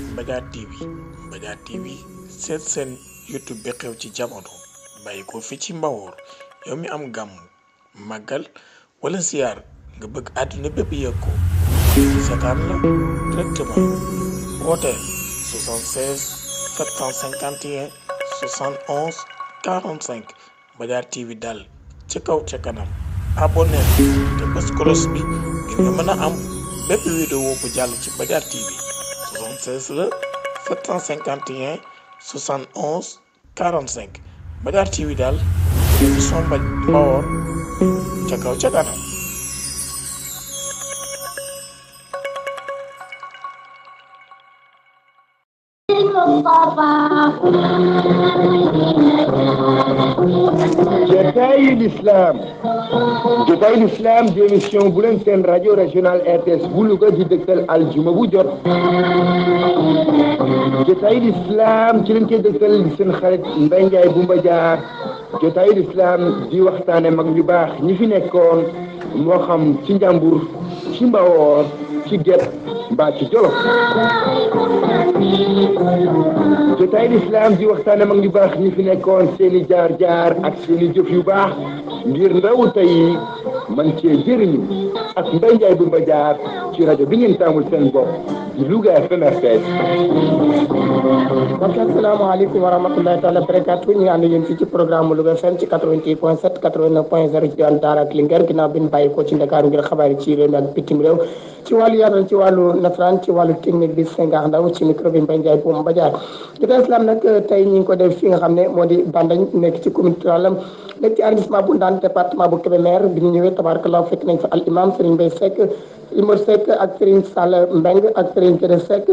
Mbadiar TV Mbadiar TV seet seen YouTube bi xew ci jamono bàyyi ko fi ci Mbawoor yow mi am gàmm màggal wala ziar nga bëgg àdduna bépp yëg ko seetaan la directement wooteel 76 751 71 45 Mbadiar TV daal ci kaw ca kanam abonné te bës cloche bi ngir nga mën a am bépp vidéo bu jàll ci Mbadiar TV 76 la 751 71 45 Mbadiar TV daal émission Mbawoor ca kaw ca kanam. Jotaayu l'islam di émission bu leen seen rajo régional RTS bu Louga di dëgtal aljuma bu jot jotaayu l'islam ci leen koy dëgtal di seen xarit Mbaye Ndiaye bu Mbadiar jotaayu l'islam di waxtaane mag ñu baax ñi fi nekkoon moo xam ci Njàmbur ci Mbawoor ci Guet mbaa ci Jolof jotaayu l'islam di waxtaane mag ñu baax ñi fi nekkoon seeni jaar-jaar ak seeni jëf yu baax ngir ndaw tey man cee jëriñu ak Mbaye Ndiaye bu Mbadiar ci rajo bi ngeen taamul seen bopp di Louga FM RTS. mbokk asalaamaaleykum wa rahmatulahi taala barakatu ñu ngi ànd yéen fii ci programme Louga FM ci 88.7 89.0 ci diwaan Daara ak Linguère ginnaaw bi ñu bàyyi ko ci Ndakaaru ngir xabaar yi ci réew mi ak bitim réew ci wàllu yaatal ci wàllu nasaraan ci wàllu technique bi Senghar Ndaw ci micro bi Mbaye Ndiaye bu Mbadiar jotaay islam nag tey ñu ngi ko def fi nga xam ne moo di Bandañ nekk ci commune rurale nekk ci arrondissement bu Ndande département bu Kébémer bi ñu ñëwee tabarakallah fekk nañ fa al imam Serigne Mbaye Seck Limor Seck ak Serigne Sall Mbeng ak Serigne Kéré Seck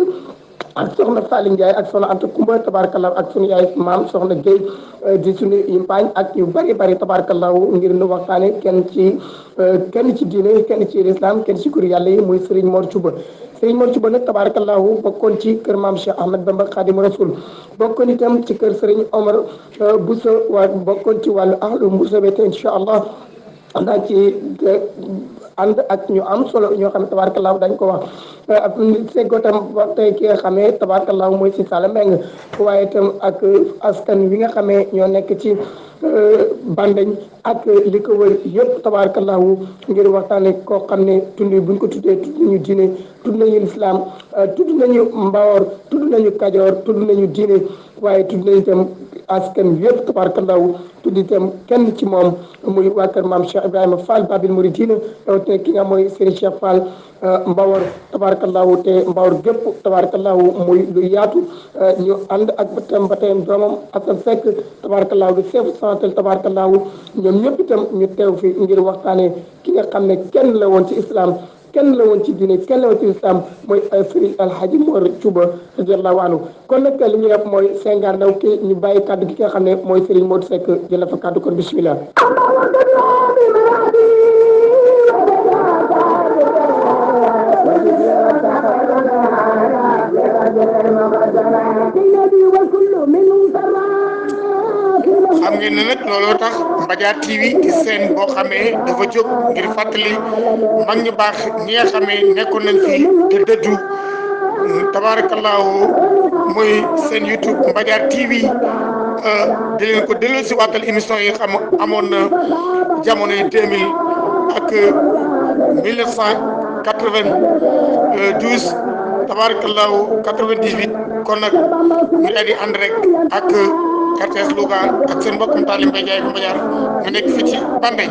ak soxna Faly Ndiaye ak soxna Anta Kumba tabarakallah ak sunu yaay maam soxna Guèye di sunu yimpaañ ak yu bari bari tabarakallah ngir nu waxtaane kenn ci diine kenn ci islam kenn ci kur yàlla yi muy Serigne Mor Thioub Serigne Mor Thioub nag tabarakallahu bokkoon ci kër maam Cheikh Ahmed Bamba Khadimu Rasul bokkoon itam ci kër Serigne Omar Bousso waa bokkoon ci wàllu ahlu Bousso bete incha allah daa ci ànd ak ñu am solo ñoo xam ne tabarakallahu dañ ko wax ak seggoo tam ba tey ki nga xamee tabarakallahu mooy si Sall Mbeng waaye itam ak askan wi nga xamee ñoo nekk ci Bandañ ak li ko wër yëpp tabarakallahu ngir waxtaane koo xam ne tund buñ ko tuddee tudd nañu diine tudd nañu lislaam tudd nañu Mbawoor tudd nañu Kajoor tudd nañu diine waaye tudd nañu itam askan wi yëpp tabarakallahu tudd itam kenn ci moom muy waa kër maam Cheikh Ibrahima Fall Babil Mouridine rawatina ki nga mooy Serigne Cheikh Fall Mbawoor tabarakallahu te Mbawoor gépp tabarakallahu muy lu yaatu ñu ànd ak ba tey doomam Assane Seck tabarakallahu di chef central tabarakallahu ñoom ñëpp itam ñu teew fi ngir waxtaane ki nga xam ne kenn la woon ci islam kenn la woon ci diine kenn la woon ci islam mooy Serigne Alhaji Mor Thioub radiyallahu anhu kon nag li ñuy def mooy Senghar Ndaw ki ñu bàyyi kaddu gi nga xam ne mooy Serigne Modou Seck jël fa kaddu kon bismillah xam ngeen ne nag looloo tax Mbadiar TV di seen boo xamee dafa jóg ngir fàttali mag ñu baax ñi nga xamee nekkoon nañ fi te dëddu tabaarakallaahu muy seen YouTube Mbadiar TV di leen ko delloo si waatal émission yi xam amoon na jamono yi 2000 ak 1992 tabaarakallaahu 98 kon nag ñu daal di ànd rek ak RTS Louga ak seen mbokkum Taalim Mbaye Ndiaye bu Mbadiar ñu nekk fii ci Bandañ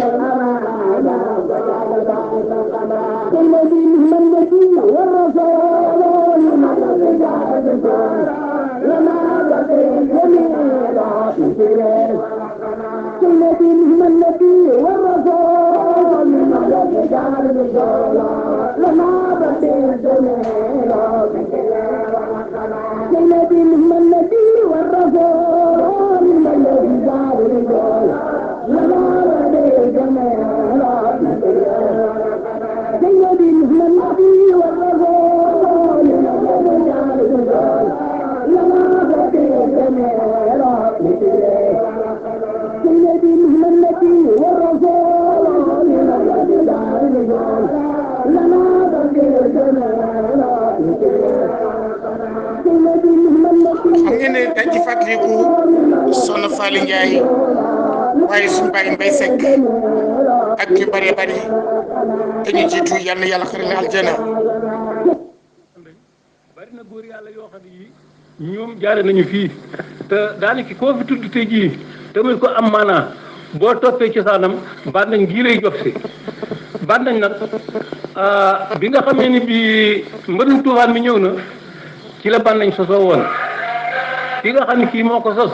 dañ ci fàttaliku Soxna Faly Ndiaye waaye suñu bàyyi Mbay Sekk ak yu bëree bëri te ñu jiitu yal na yàlla xaral aljana. bari na góor yàlla yoo xam ne yi ñoom jaare nañu fii te daanaka koo fi tudd tey jii te muy ko am maanaa boo toppee cosaanam Bandañ gii lay jox si Bandañ nag bi nga xamee ni bii mbërum tuufaan mi ñëw na ci la Bandañ sosoo woon ki nga xam ne kii moo ko sos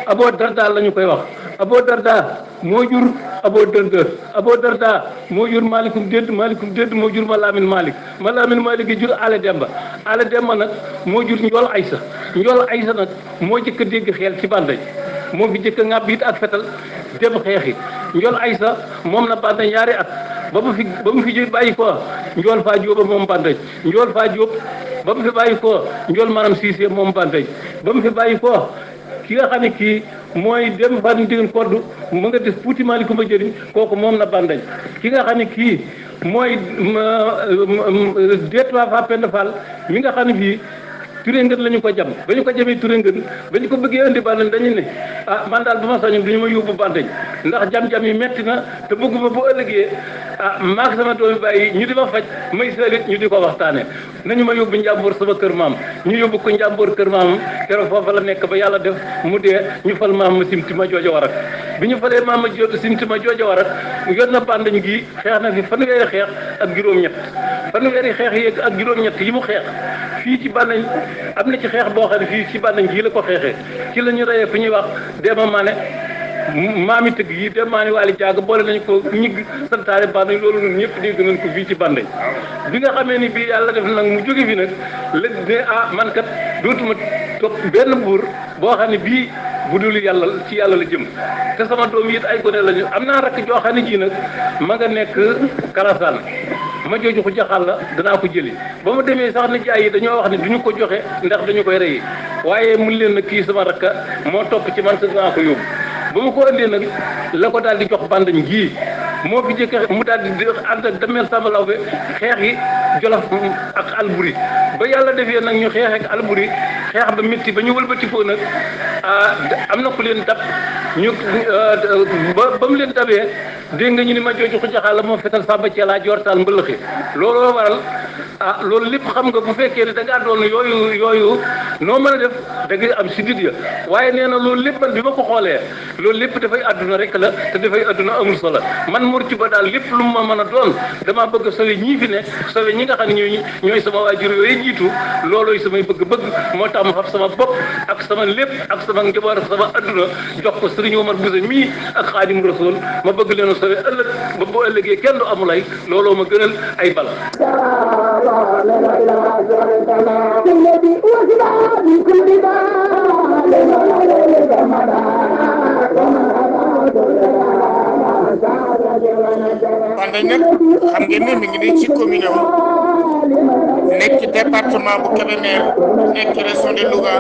Aboo Darda la ñu koy wax Aboo Darda moo jur Aboo Darda Aboo Darda moo jur Malikum Dédd moo jur Malamine Malick gi jur Ale Demba nag moo jur Njool Aysa nag moo jëkk a dégg xeel ci Bandañ moo fi jëkk a ŋàbb it ak fetal dem xeexi Njool Aysa moom na Bandañ ñaari at ba mu fi bàyyi ko Njool Faa Jóoba moom Bandañ Njool Faa Jóob ba mu fi bàyyi ko Njool Maram Siise moom Bandañ ba mu fi bàyyi ko ki nga xam ne kii mooy dem fan diggan kodd mu nga def puuti Maliku ma jëriñ kooku moom na Bandañ ki nga xam ne kii mooy deetwaa fa Penda Fall mi nga xam ne bii Touré ngën la ñu ko jam ba ñu ko jamee Touré ngën ba ñu ko bëggee indi Bandañ dañu ne man daal bu ma sañoon du ñu ma yóbbu Bandañ ndax jam-jam yi metti na te bëgguma bu ëllëgee maag sama doomi bàyyi ñu di ma faj may salit ñu di ko waxtaane nañu ma yóbbu Njàmbur sama kër maam ñu yóbbu ko Njàmbur kër maamam keroog foofa la nekk ba yàlla def mu dee ñu fal maam ma simti ma joojo warak bi ñu falee maam ma simti ma joojo warak yor na Bandañ gi xeex na fi fanweeri xeex ak juróom-ñett fanweeri xeex yi ak juróom-ñett yi mu xeex fii ci Bandañ am na ci xeex boo xam ne fii ci Bandañ gii la ko xeexee ci la ñu reyee fi ñuy wax Demba Maane maami tëgg yi Demba Maane Waali Jaaga boole nañu ko ñigg santaane Bandañ loolu ñun ñëpp dégg nañ ko fii ci Bandañ bi nga xamee ni bii yàlla def nag mu jóge fi nag la ne man kat dootuma topp benn buur boo xam ne bii bu dul yàlla ci yàlla la jëm te sama doom yi it ay gone lañu am naa rakk joo xam ne ji nag ma nga nekk Kalasaan ma jooju ko jaxal la danaa ko jëli ba mu demee sax ni jaay yi dañoo wax ne duñu ko joxe ndax dañu koy rey waaye mun leen nag kii sama rakka moo topp ci man te danaa ko yóbbu ba mu ko andee nag la ko daal di jox Bandañ gii moo fi jëkk mu daal di ànd ak Damel Samba Lawbe xeex yi Jolof ak Alburi ba yàlla defee nag ñu xeex ak Alburi xeex ba métti ba ñu wëlbati foo nag am na ku leen dab ñu ba mu leen dabee dégg nga ñu ni ma jooju ko jaxal la moo fetal Samba Thiela jortaal mbëlëxi looloo waral loolu lépp xam nga bu fekkee ne da ngaa doon yooyu noo mën a def da ngay am sidit ya waaye nee na loolu lépp man bi ma ko xoolee loolu lépp dafay àdduna rek la te dafay àdduna amul solo man Mourti Ba daal lépp lu ma mën a doon damaa bëgg a sawe ñii fi nekk sawe ñi nga xam ne ñooy sama waajur yooyu jiitu loolooy samay bëgg-bëgg moo tax ma xam sama bopp ak sama lépp ak sama njaboot ak sama àdduna jox ko Sëriñ Omar Bousso mii ak Xaadim Rasul ma bëgg leen a sawe ëllëg ba bu ëllëgee kenn du amulay looloo ma gënal ay bala Bandañ nag xam ngeen ne mi ngi nii ci commune am nekk ci département bu Kébémer nekk ci région de Louga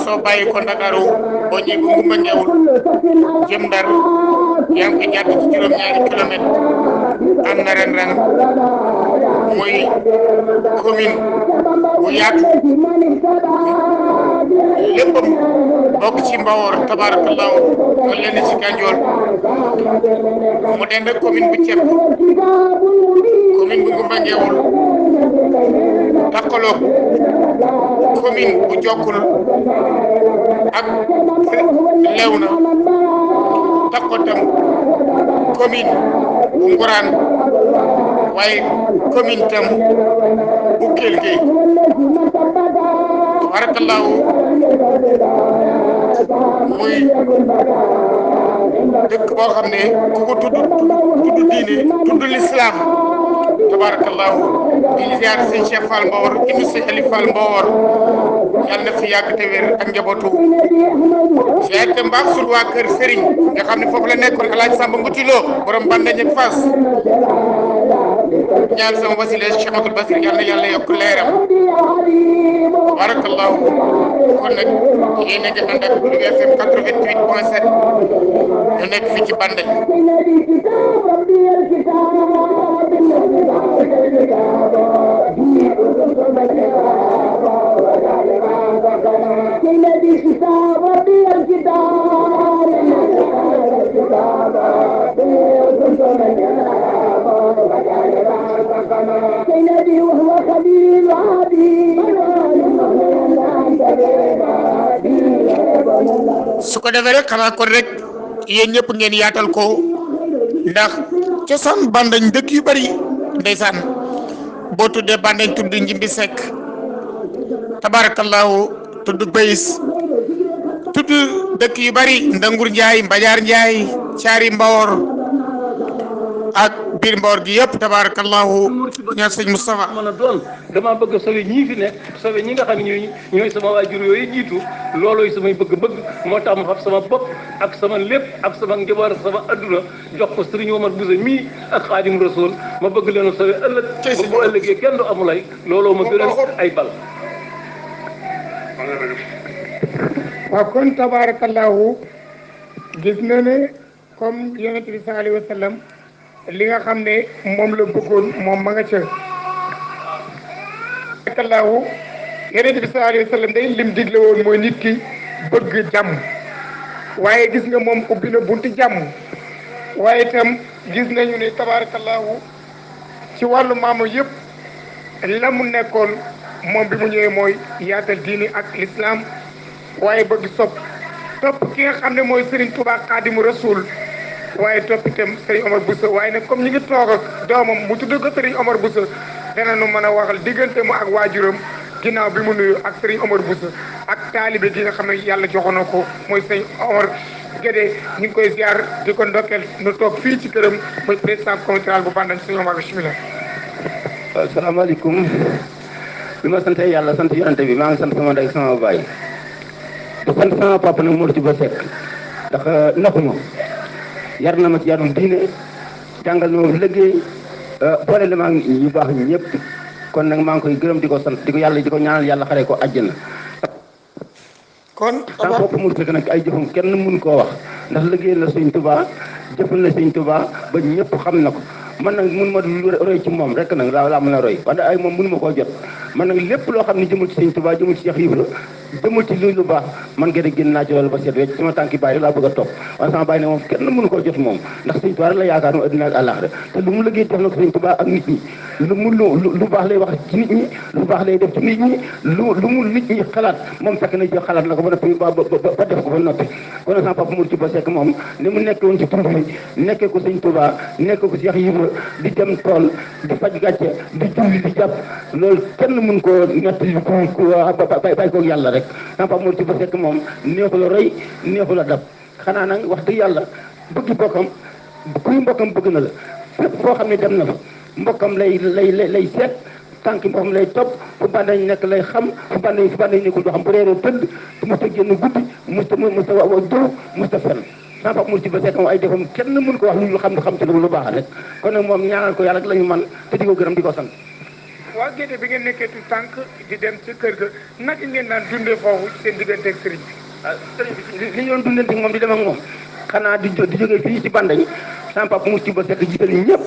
soo bàyyi ko Ndakaaru boo ñëwee bu Ngumba Ngeewul jëm Ndar yaa ngi ko jàpp ci juróom-ñaari kilomètre am na ren muy commune bu yaatu léppam bokk ci Mbawor tabaarakallaahu mu leen ci Ganjool mu dend ak commune bu Ceeb commune bu Ngumba Ngeewul takkaloo commune bu Jokkul ak Léona takkotam commune bu Nguraan waaye commune tam bu Kell Gueye tabaarakallaahu muy dëkk boo xam ne ku ko tudd diine tudd lislaam tabarakallahu di ziar sëñ Cheikh Fall Mbawar ibnu sëñ Ali Fall Mbawar yàlla na fi yàgg te wér ak njabootu ziar te mbaax sul waa kër Serigne nga xam ne foofu la nekkoon Alaaji Samba Nguti Lo borom Bandañ ak Fass ñaan sama wasila Cheikh Abdoul Basir yàlla na yàlla yokk leeram tabarakallahu kon nag yéen a ngi ànd ak Louga FM 88.7 ñu nekk fii ci Bandañ Thank you. سيدي وهو خليل عبيد su ko defee rek xanaa kon rek yéen ñëpp ngeen yaatal ko ndax cosaan bandañ dëkk yu bari ndeysaan boo tuddee bandañ tudd Njimbi Sekk tabarakallahu tudd Bayis tudd dëkk yu bari Ndangur Njaay Mbajaar Njaay Caari Mbawor ak biir Mbawor gi yëpp tabarakallahu ñaan sëñ Moustapha mën a doon dama bëgg sauver ñii fi nekk sauver ñi nga xam ne ñooy sama waajur yooyu jiitu loolooy samay bëgg-bëgg moo tax ma fab sama bopp ak sama lépp ak sama njaboot ak sama adduna jox ko Serigne Omar Bousso mii ak Xaadim Rasul ma bëgg leen a sauver ëllëg ba bu ëllëgee kenn du amulay looloo ma gënal ay bal. waaw kon tabarakallahu gis na ne comme yonent bi sallallahu alayhi wa sallam li nga xam ne moom la bëggoon moom ma nga ca tabarakallahu yonent bi sallallahu alayhi wa sallam day lim digle woon mooy nit ki bëgg jàmm waaye gis nga moom ubbi na bunti jàmm waaye itam gis nañu ne tabarakallahu ci wàllu maamu yëpp la mu nekkoon moom bi mu ñëwee mooy yaatal diini ak l'islam waaye bëgg topp ki nga xam ne mooy Serigne Touba Xaadimu Rasul waaye topp itam Serigne Omar Bousso waaye nag comme ñi ngi toog ak doomam mu tudd ko Serigne Omar Bousso danañu mën a waxal diggante mu ak waajuram ginnaaw bi mu nuyu ak Serigne Omar Bousso ak taalibe gi nga xam ne yàlla joxoon na ko mooy Serigne Omar Guédé ñu ngi koy ziar di ko ndokkeel nu toog fii ci këram mooy président comité bu Bandañ Serigne Omar bismillah. asalaamaaleykum bi ma sante yàlla sant yonante bi maa ngi sant sama ndey sama baay di sant sama papa nag Mor Tiba Seck ndax naxuma yar na ma ci yarum diine jàngal ma liggéey boole la maa ngi ñu baax ñëpp kon nag maa ngi koy gërëm di ko sant di ko yàlla di ko ñaanal yàlla xaree ko àjjana. kon sama bopp Mor Seck nag ay jëfam kenn mënu koo wax ndax liggéey la Sëñ Tuubaa jëfal na Sëñ Tuubaa ba ñëpp xam na ko man nag mënu ma roy ci moom rek nag laa mën a roy wante ay moom mënu ma koo jot man nag lépp loo xam ne jëmul ci Sëñ Tuubaa jëmul ci Cheikh Ibra jëmul ci lu baax man gën a génn naa ci loolu ba seet wecc sama tànki baay rek laa bëgg a topp waaye sama baay ne moom kenn mënu koo jot moom ndax Sëñ Tuubaa rek la yaakaar moom addina ak àllaaxira te lu mu liggéey def na ko Sëñ Tuubaa ak nit ñi lu baax lay wax ci nit ñi lu baax lay def ci nit ñi lu mu nit ñi xalaat moom fekk na jël xalaat na ko ba noppi ba def ko ba noppi kon sama papa Mor Tiba Seck moom ni mu nekk woon ci tund mi nekkee ko Sëñ Tuubaa nekkee ko Cheikh Ibra di dem tool di faj gàcce di julli di jàpp loolu kenn mën koo ñett ku bàyyi koog yàlla rek sama papa Mor Tiba Seck moom neexu la roy neexu la dab xanaa nag wax dëgg yàlla bëgg bokkam kuy mbokkam bëgg na la fépp foo xam ne dem na fa mbokkam lay seet tànk mbokkam lay topp fu bandañ nekk lay xam fu bandañ nekkul doo xam bu reeree tëdd musta génn guddi musta jëw musta fen sama papa Mor Tiba Seck moom ay defam kenn mën ko wax lu xam ci lu baax rek kon nag moom ñaanal ko yàlla rek la ñu man te di ko gërëm di ko sant. waa Guédé bi ngeen nekkee tout tànk di dem ci kër ga naka ngeen daan dundee foofu seen diggante ak sëriñ bi. sëriñ bi li ñu doon dundante moom di dem ak moom xanaa di jógee fii ci Bandañ sama papa Mor Tiba Seck jiital ñëpp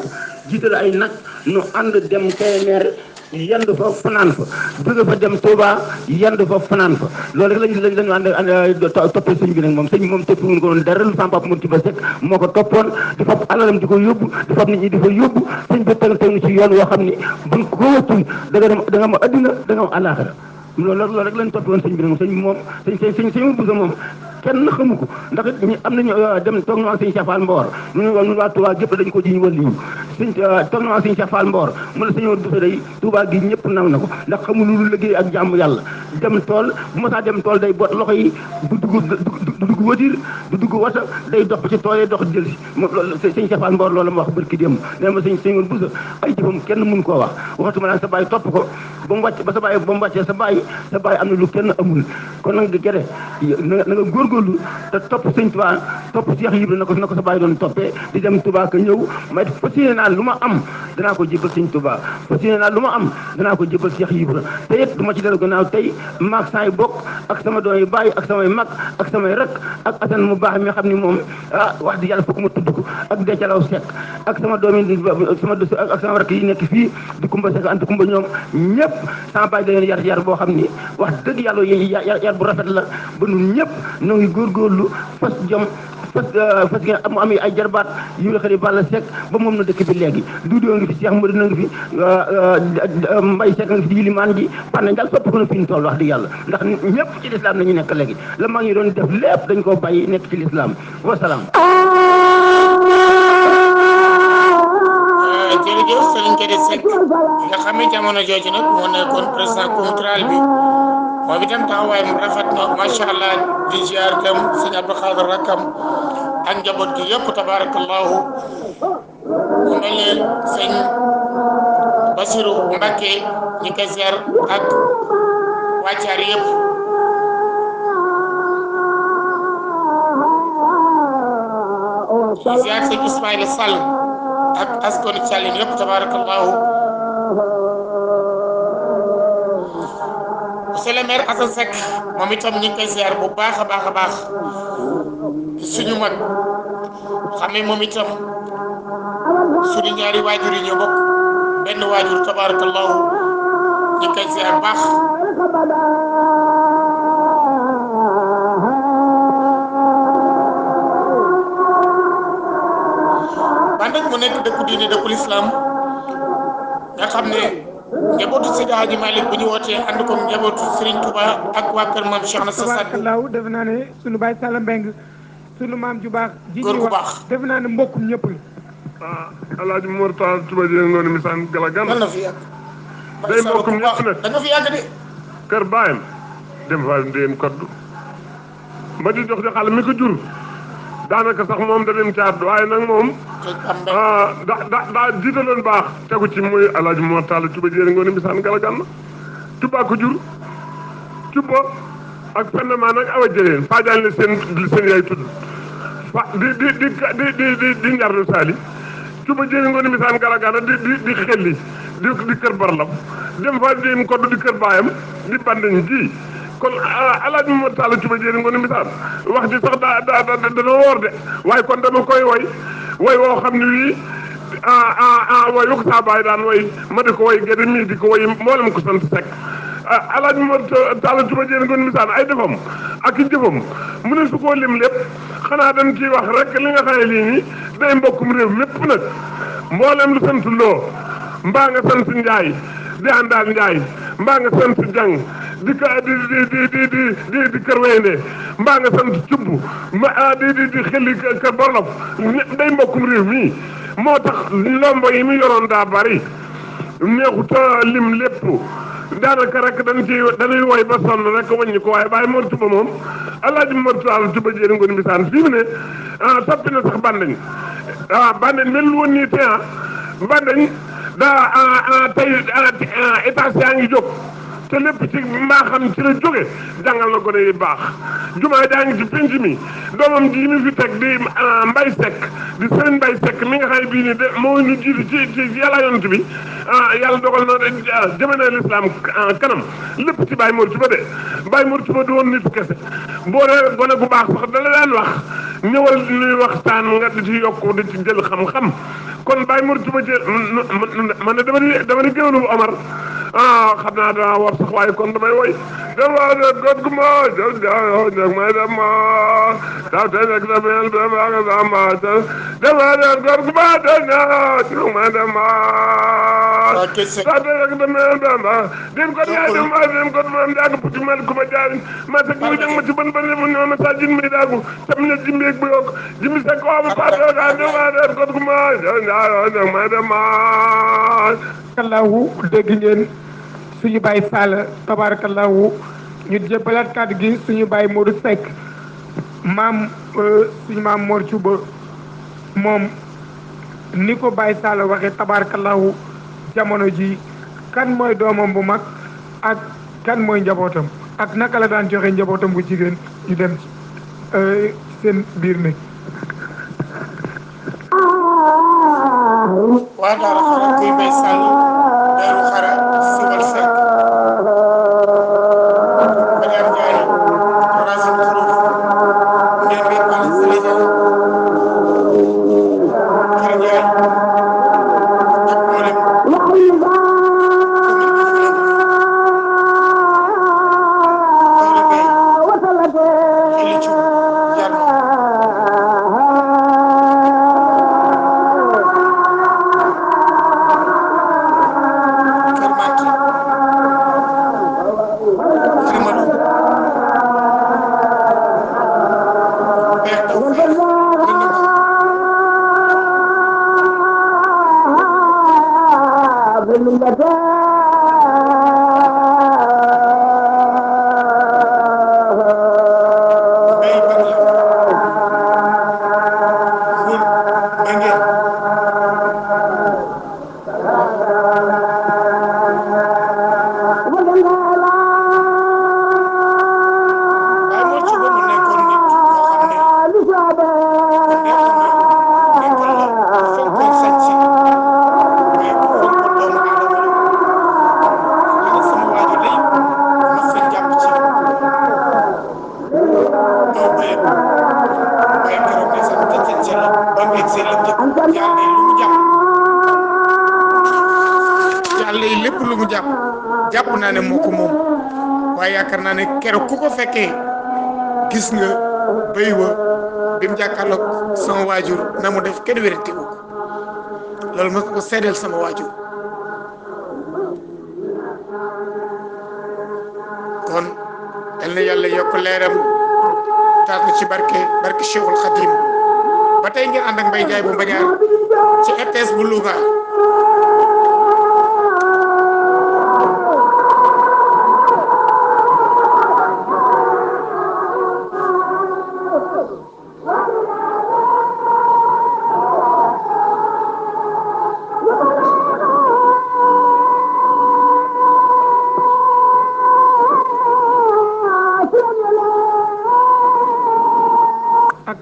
jiital ay nag nu ànd dem Kébémer yendu fa fanaan fa jóge fa dem Touba yendu fa fanaan fa loolu rek lañu ànd toppee sëñ bi nag moom sëñ moom toppi wuñ ko doon dara lu sama papa Mor Tiba Seck moo ko toppoon di fab alalam di ko yóbbu di fab nit ñi di fa yóbbu sëñ bi teg ci yoon woo xam ni buñ ko wëccu da nga am adduna da nga am àllaaxira loolu rek lañ toppee woon sëñ bi nag sëñ bi moom sëñ Bousso moom kenn xamu ko ndax it ñi am nañu dem toog na ak sëñ Cheikh Fall Mbor ñun waa Touba gépp dañ ko jiñ wàll yi toog na ak sëñ Cheikh Fall Mbor mu ne sëñ Bousso day Touba gi ñëpp naw na ko ndax xamul lu liggéey ak jàmm yàlla dem tool bu ma saa dem tool day bot loxo yi du dugg wëtir du dugg wata day dox ba ci tool yi dox jël si loolu sëñ Cheikh Fall Mbor loolu ma wax barki démb nee ma sëñ Bousso ay jëfam kenn mënu koo wax waxatuma naan sa bàyyi topp ko ba mu wàcc ba sa wàccee sa bàyyi am na lu kenn amul kon nag Guédé na nga góorgóorlu te topp sëñ Tuubaa topp Cheikh Ibra na ko sa bàyyi doon toppee di dem Touba ka ñëw may fas yéene naa lu ma am danaa ko jébbal sëñ Tuubaa fas yéene naa lu ma am danaa ko jébbal Cheikh Ibra te it du ma ci dellu gannaaw tey maag saay bokk ak sama doom yi bàyyi ak samay mag ak samay rek ak Assane mu baax mi nga xam ni moom wax di yàlla fokk ma tudd ko ak Décalaw Seck ak sama doom yi ak sama rek yi nekk fii di Kumba Seck ant Kumba ñoom ñëpp sama bàyyi da leen yar boo xam ni wax dëgg yàlla yar bu rafet la ba ñun ñëpp ñoo ngi góorgóorlu fas jom fas ngeen mu am ay jarbaat yu nga xam ne Balla Seck ba moom na dëkk bi léegi Doudou ngi fi Cheikh Modou na ngi fi Mbaye Seck ngi fi Yilimaan ji Bandañ daal sopp ko na fi ñu toll wax dëgg yàlla ndax ñëpp ci lislaam la ñu nekk léegi la mag ñi doon def lépp dañ koo bàyyi nekk ci lislaam wasalaam. jërëjëf Serigne Guédé Seck nga xam ne jamono jooju nag moo nekkoon président communal bi moom itam taxawaayam rafet na macha allah di ziar dem sëñ Abdou Khadre rakkam ak njaboot gi yëpp tabarakallahu mu mel ne sëñ Basirou Mbacké ñi koy ziar ak wàccaar yëpp di ziar sëñ Ismaïla Sall ak askanu Thialine yëpp tabarakallahu monsieur le maire Assane Seck moom itam ñu ngi koy ziar bu baax a baax a baax suñu mag xam ne moom itam suñu ñaari waajur yi ñoo bokk benn waajur tabarakallahu ñu ngi koy ziar baax Bandañ mu nekk dëkku diine dëkku lislaam nga xam ne njabootu Seydi Hadji Malick bu ñu wootee ànd ko njabootu Serigne Touba ak waa kër maam Cheikh na sa Sadou tabarakallahu defe naa ne sunu baay Salla Mbeng sunu maam ju baax ji góor gu baax defe naa ne mbokkum ñëpp la Alaaji Mor Tall Touba Dieng ngoon misaan gala gan yal na fi yàgg day mbokkum ñëpp nag da nga fi yàgg de kër baayam dem fa ndéem koddu ma di jox joxal mi ko jur daanaka sax moom da dem caat waaye nag moom daa jiitaloon baax tegu ci muy Alaaji Mor Tall Touba Dieng ngoon misaan gala gan Touba ko jur Touba ak fennement nag awa jëleen Fadiane la seen yaay tudd fa di njarlu saali Touba Dieng ngoon misaan gala gan di xelli di kër barlam dem fa dem koddu di kër baayam di Bandañ ji kon Alaaji Mor Tall Touba Dieng ngoon misaan wax ji sax dana woor de waaye kon dama koy woy woo xam ne wii woy wu ko saa baay daan woy ma di ko woy Guédé mii di ko woy mboolem ko sant Seck Alaaji Mor Tall Touba Dieng ngoon misaan ay defam ak i jëfam mu ne su koo lim lépp xanaa dañ ciy wax rek li nga xam ne lii nii day mbokkum réew mépp nag mboolem lu sant loo mbaa nga sant Njaay di àndaal Njaay mbaa nga sant Jang di kër Weynde mbaa nga sant Cubb di xelli kër Borlof day mbokkum réew mii moo tax lombo yi mu yoroon daa bari neexuta lim lépp daanaka rek dañuy woy ba sonn rek wàññi ko waaye Baye Mor Touba moom Alaaji Mor Tall Touba Dieng ngoon misaan fii mu ne soppi na sax Bandañ Bandañ mel woon nii te Bandañ tey état yaa ngi jóg te lépp ci mbaaxam ci la jóge jàngal na gone yi baax jumaa jaa ngi ci penc mi doomam ji mi fi teg di Mbaye Seck di Serigne Mbaye Seck mi nga xam ne bii nii de moo ñu jiitu ci yàlla yonent bi yàlla dogal na jëme na lislaam kanam lépp ci Baye Mor Touba de Baye Mor Touba du woon nitu kese boo dee gone gu baax sax dala daan wax ñëwal ñuy waxtaan nga di ci yokku di ci jël xam-xam kon Baye Mor Touba man ne dama di géwélu Omar xam naa danaa war sax waaye kon damay woy dama de god gu ma jag may dem ma taw te nekk damel be ma nga sama dama de god gu ma jag may dem ma taw te nekk damel be ma din ko yaay dem ma dem ko ma jag puti ma ko ma jaar ma te ko jag ma ci ban mu ñoo ma sa jin mi dagu tam ne jimbi ak bu yok jimbi sa ko am pa do ga dama de god gu ma jag may dem ma tabarakallahu dégg ngeen suñu baay Sall tabarakallahu ñu jébbalaat kàddu gi suñu baay Modou Seck maam suñu maam Mor Touba moom ni ko baay Sall waxee tabarakallahu jamono ji kan mooy doomam bu mag ak kan mooy njabootam ak naka la daan joxe njabootam bu jigéen ñu dem seen biir ne waa daara xara kuy bay Sall daaru xara siwal Seck Mariam Ndiaye Racine Xuruf Ndembe Bal Sénégal Kër Ndiaye ak mboolem commune bi xeli cu jarno jàpp naa ne moo ko moom waaye yaakaar naa ne keroog ku ko fekkee gis nga béy wa bi mu jàkkaarloog sama waajur na mu def kenn wérati ko loolu ma ko seedeel sama waajur kon yal na yàlla yokk leeram taas na ci barke Cheikhul Khadim ba tey ngeen ànd ak Mbaye Ndiaye bu Mbadiar ci RTS bu Louga.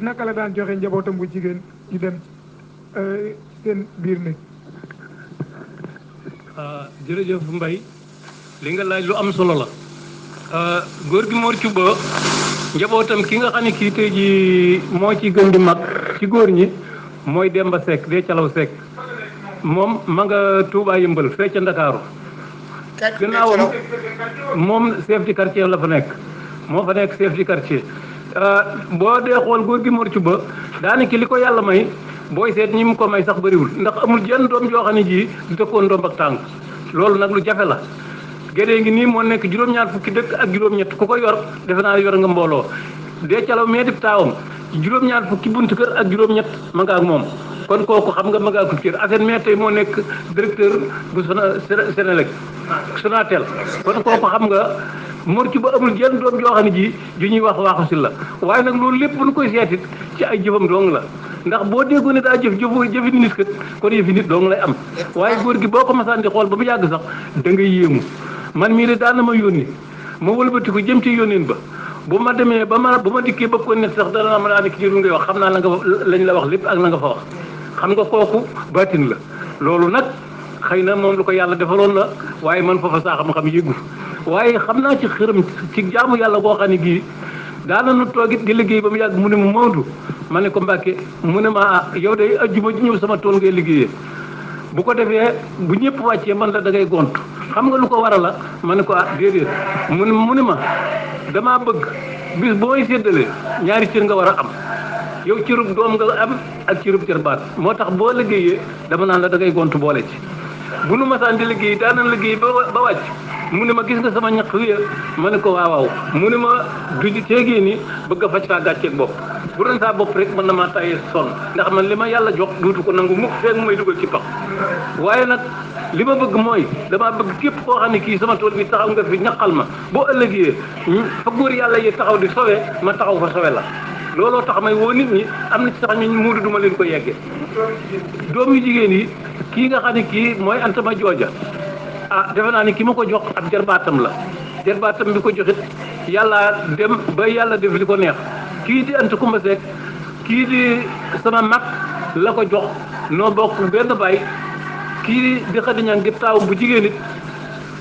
naka la daan joxe njabootam bu jigéen ñu dem seen biir nekk. jërëjëf Mbaye li nga laaj lu am solo la góor gi Mor Cuba njabootam ki nga xam ne kii tey jii moo ci gën di mag ci góor ñi mooy Demba Seck dee Calaw Seck moom ma nga Touba Yëmbal fee ca Ndakaaru gannaawam moom chef de quartier la fa nekk moo fa nekk chef de quartier boo dee xool góor gi Mor Cuba daanaka li ko yàlla may booy seet ñi mu ko may sax bëriwul ndax amul jenn doom joo xam ne ji du dëkkoon ndomb ak tànk loolu nag lu jafe la gédee ngi nii moo nekk juróom-ñaar fukki dëkk ak juróom-ñett ku ko yor defe naa yor nga mbooloo dee Calaw mee di taawam juróom-ñaar fukki buntu kër ak juróom-ñett ma nga ak moom kon kooku xam nga ma ngaa ko cër Assane mais tey moo nekk directeur bu Senelec Sonatel kon kooku xam nga Mor Cuba amul jenn doom joo xam ne ji ju ñuy wax waaxu si la waaye nag loolu lépp bu ñu koy seetit ci ay jëfam dong la ndax boo déggoon ne daa jëfi nit kat kon yëfi nit dong lay am waaye góor gi boo ko masaan di xool ba mu yàgg sax da ngay yéemu man mii de daan na ma yónni ma wëlbati ko jëm ci yónneen ba bu ma demee ba ma dikkee ba ko net sax dana ma daa nekk ci lu ngay wax xam naa la nga lañ la wax lépp ak la nga fa wax xam nga kooku baatin la loolu nag xëy na moom lu ko yàlla defaloon la waaye man foofa saa xam-xam yëggu waaye xam naa ci xërëm ci jaamu yàlla boo xam ne gii daana nu toogit di liggéey ba mu yàgg mu ne ma Maodo ma ne ko Mbàkke mu ne ma yow de ajjuma ji ñëw sama tool ngay liggéeyee bu ko defee bu ñëpp wàccee man la da ngay gont xam nga lu ko waral la ma ne ko déedéet mu ne ma damaa bëgg bis boo may séddalee ñaari cër nga war a am yow cërub doom nga am ak cërub jarbaat moo tax boo liggéeyee dama naan la da ngay gont boole ci bu nu masaan di liggéey daana liggéey ba wàcc mu ne ma gis nga sama ñaq wi ma ne ko waaw mu ne ma du teegee ni bëgg a faj saa gàcceeg bopp bu doon saa bopp rek mën na maa tàyyee sonn ndax man li ma yàlla jox duutu ko nangu mukk feeg mu may dugal ci pax waaye nag li ma bëgg mooy damaa bëgg képp koo xam ne kii sama tool bi taxaw nga fi ñaqal ma boo ëllëgee fa góor yàlla yi taxaw di sowe ma taxaw fa sowe la looloo tax may woo nit ñi am na ci sax ñu muudu duma leen ko yeggee doom yu jigéen yi kii nga xam ne kii mooy Anta ma jooja defe naa ni ki ma ko jox ab jarbaatam la jarbaatam bi ko joxit yàlla dem ba yàlla def li ko neex kii di Anta Kumba Seck kii di sama mag la ko jox noo bokk benn baay kii di Xadi Ñang gi taaw bu jigéen it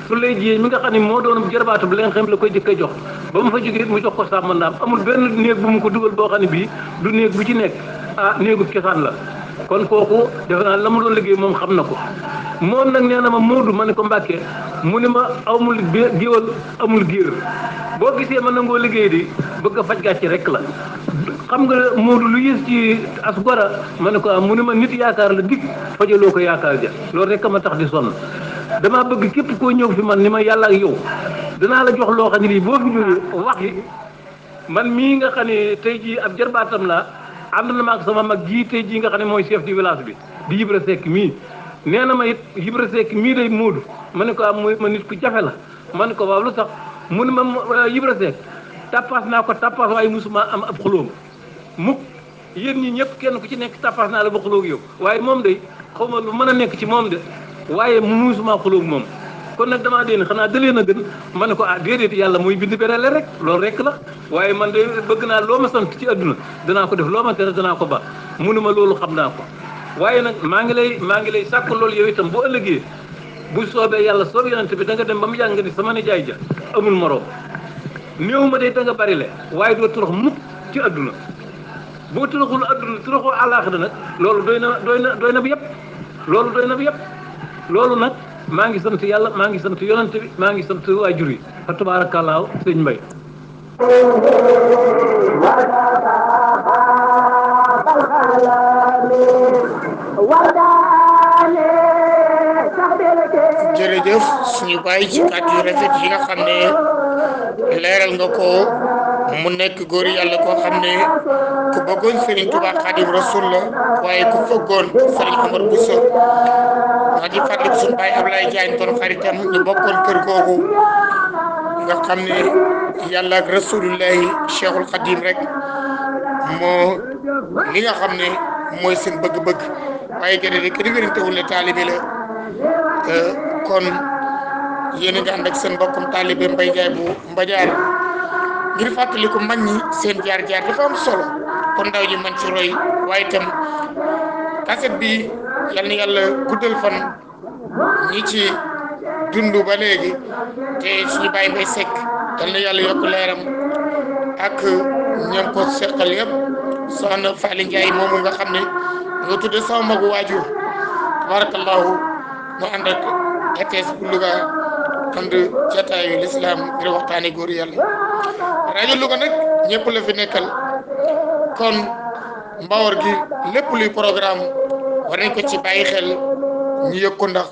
su lay jiyee mi nga xam ne moo doon jarbaatu bi leen xam la koy jëkk a jox ba mu fa jógee mu jox ko sàmm ndaam amul benn néeg bu mu ko dugal boo xam ne bii du néeg bu ci nekk néegu cosaan la kon kooku defe naa la mu doon liggéey moom xam na ko moom nag nee na ma Moodu ma ne ko Mbàkke mu ne ma amul géwal amul giir boo gisee ma nangoo liggéey di bëgg a faj gàcce rek la xam nga Moodu lu yées ci as gora ma ne ko mu ne ma nit yaakaar la dig fajaloo ko yaakaar ja loolu rek ma tax di sonn damaa bëgg képp koo ñëw fi man ni ma yàlla ak yow danaa la jox loo xam ne lii boo fi jógee wax yi man mii nga xam ne tey jii ab jarbaatam la ànd na ma ak sama mag jii tey jii nga xam ne mooy chef du village bi di Ibra Seck mii nee na ma it Ibra Seck mii day Moodu ma ne ko muy ma nit ku jafe la ma ne ko waaw lu tax mu ne ma Ibra Seck tappaas naa ko tappaas waaye musuma am ab xulóom mukk yéen ñi ñëpp kenn ku ci nekk tappaas naa la ba xulóog yow waaye moom day xaw ma lu mën a nekk ci moom de waaye musuma xulóog moom kon nag damaa deen xanaa dalee na gën ma ne ko déedéet yàlla mooy bind berele rek loolu rek la waaye man de bëgg naa loo ma sant ci àdduna danaa ko def loo ma tere danaa ko ba mu ne ma loolu xam naa ko waaye nag maa ngi lay sàkku loolu yow itam bu ëllëgee bu soobee yàlla soob yonent bi da nga dem ba mu yàgg nga ni sama nijaay ja amul moroom néew ma day da nga bari le waaye doo torox mukk ci àdduna boo toroxul àdduna toroxoo àllaaxira nag loolu doy na bi yëpp loolu doy na bi yëpp loolu nag maa ngi sant yàlla maa ngi sant yonante bi maa ngi sant waajur yi fa tabaarakallaahu sëñ Mbay jërëjëf suñu bàyyi ci kàddu yu rafet yi nga xam ne leeral nga ko mu nekk góor yàlla koo xam ne ku bëggoon Serigne Touba Khadim Rasoul la waaye ku fëggoon Serigne Omar Bousso maa ngi fàttaliku suñu bàyyi Ablaye Diagne doon xaritam ñu bokkoon kër googu nga xam ne yàlla ak rasulullahi Cheikhul Khadim rek moo li nga xam ne mooy seen bëgg-bëgg waaye gën a kenn wérantewul ne taalibe la kon yéen a ngi ànd ak seen mbokkum taalibe Mbaye Ndiaye bu Mbadiar ngir fàttaliku mag ñi seen jaar-jaar dafa am solo kon ndaw ñi man ci roy waaye itam kaset bi yal na yàlla guddal fan ñi ci dund ba léegi te suñu bàyyi bay sekk yal na yàlla yokk leeram ak ñoom ko seqal yëpp soxna Faly Ndiaye moomu nga xam ne nga tudde sama magu waajur tabarakallahu mu ànd ak RTS bu Louga ànd jataayu lislaam ngir waxtaane góor yàlla rajo Louga nag ñëpp la fi nekkal kon Mbawar gi lépp luy programme war nañ ko ci bàyyi xel ñu yëg ko ndax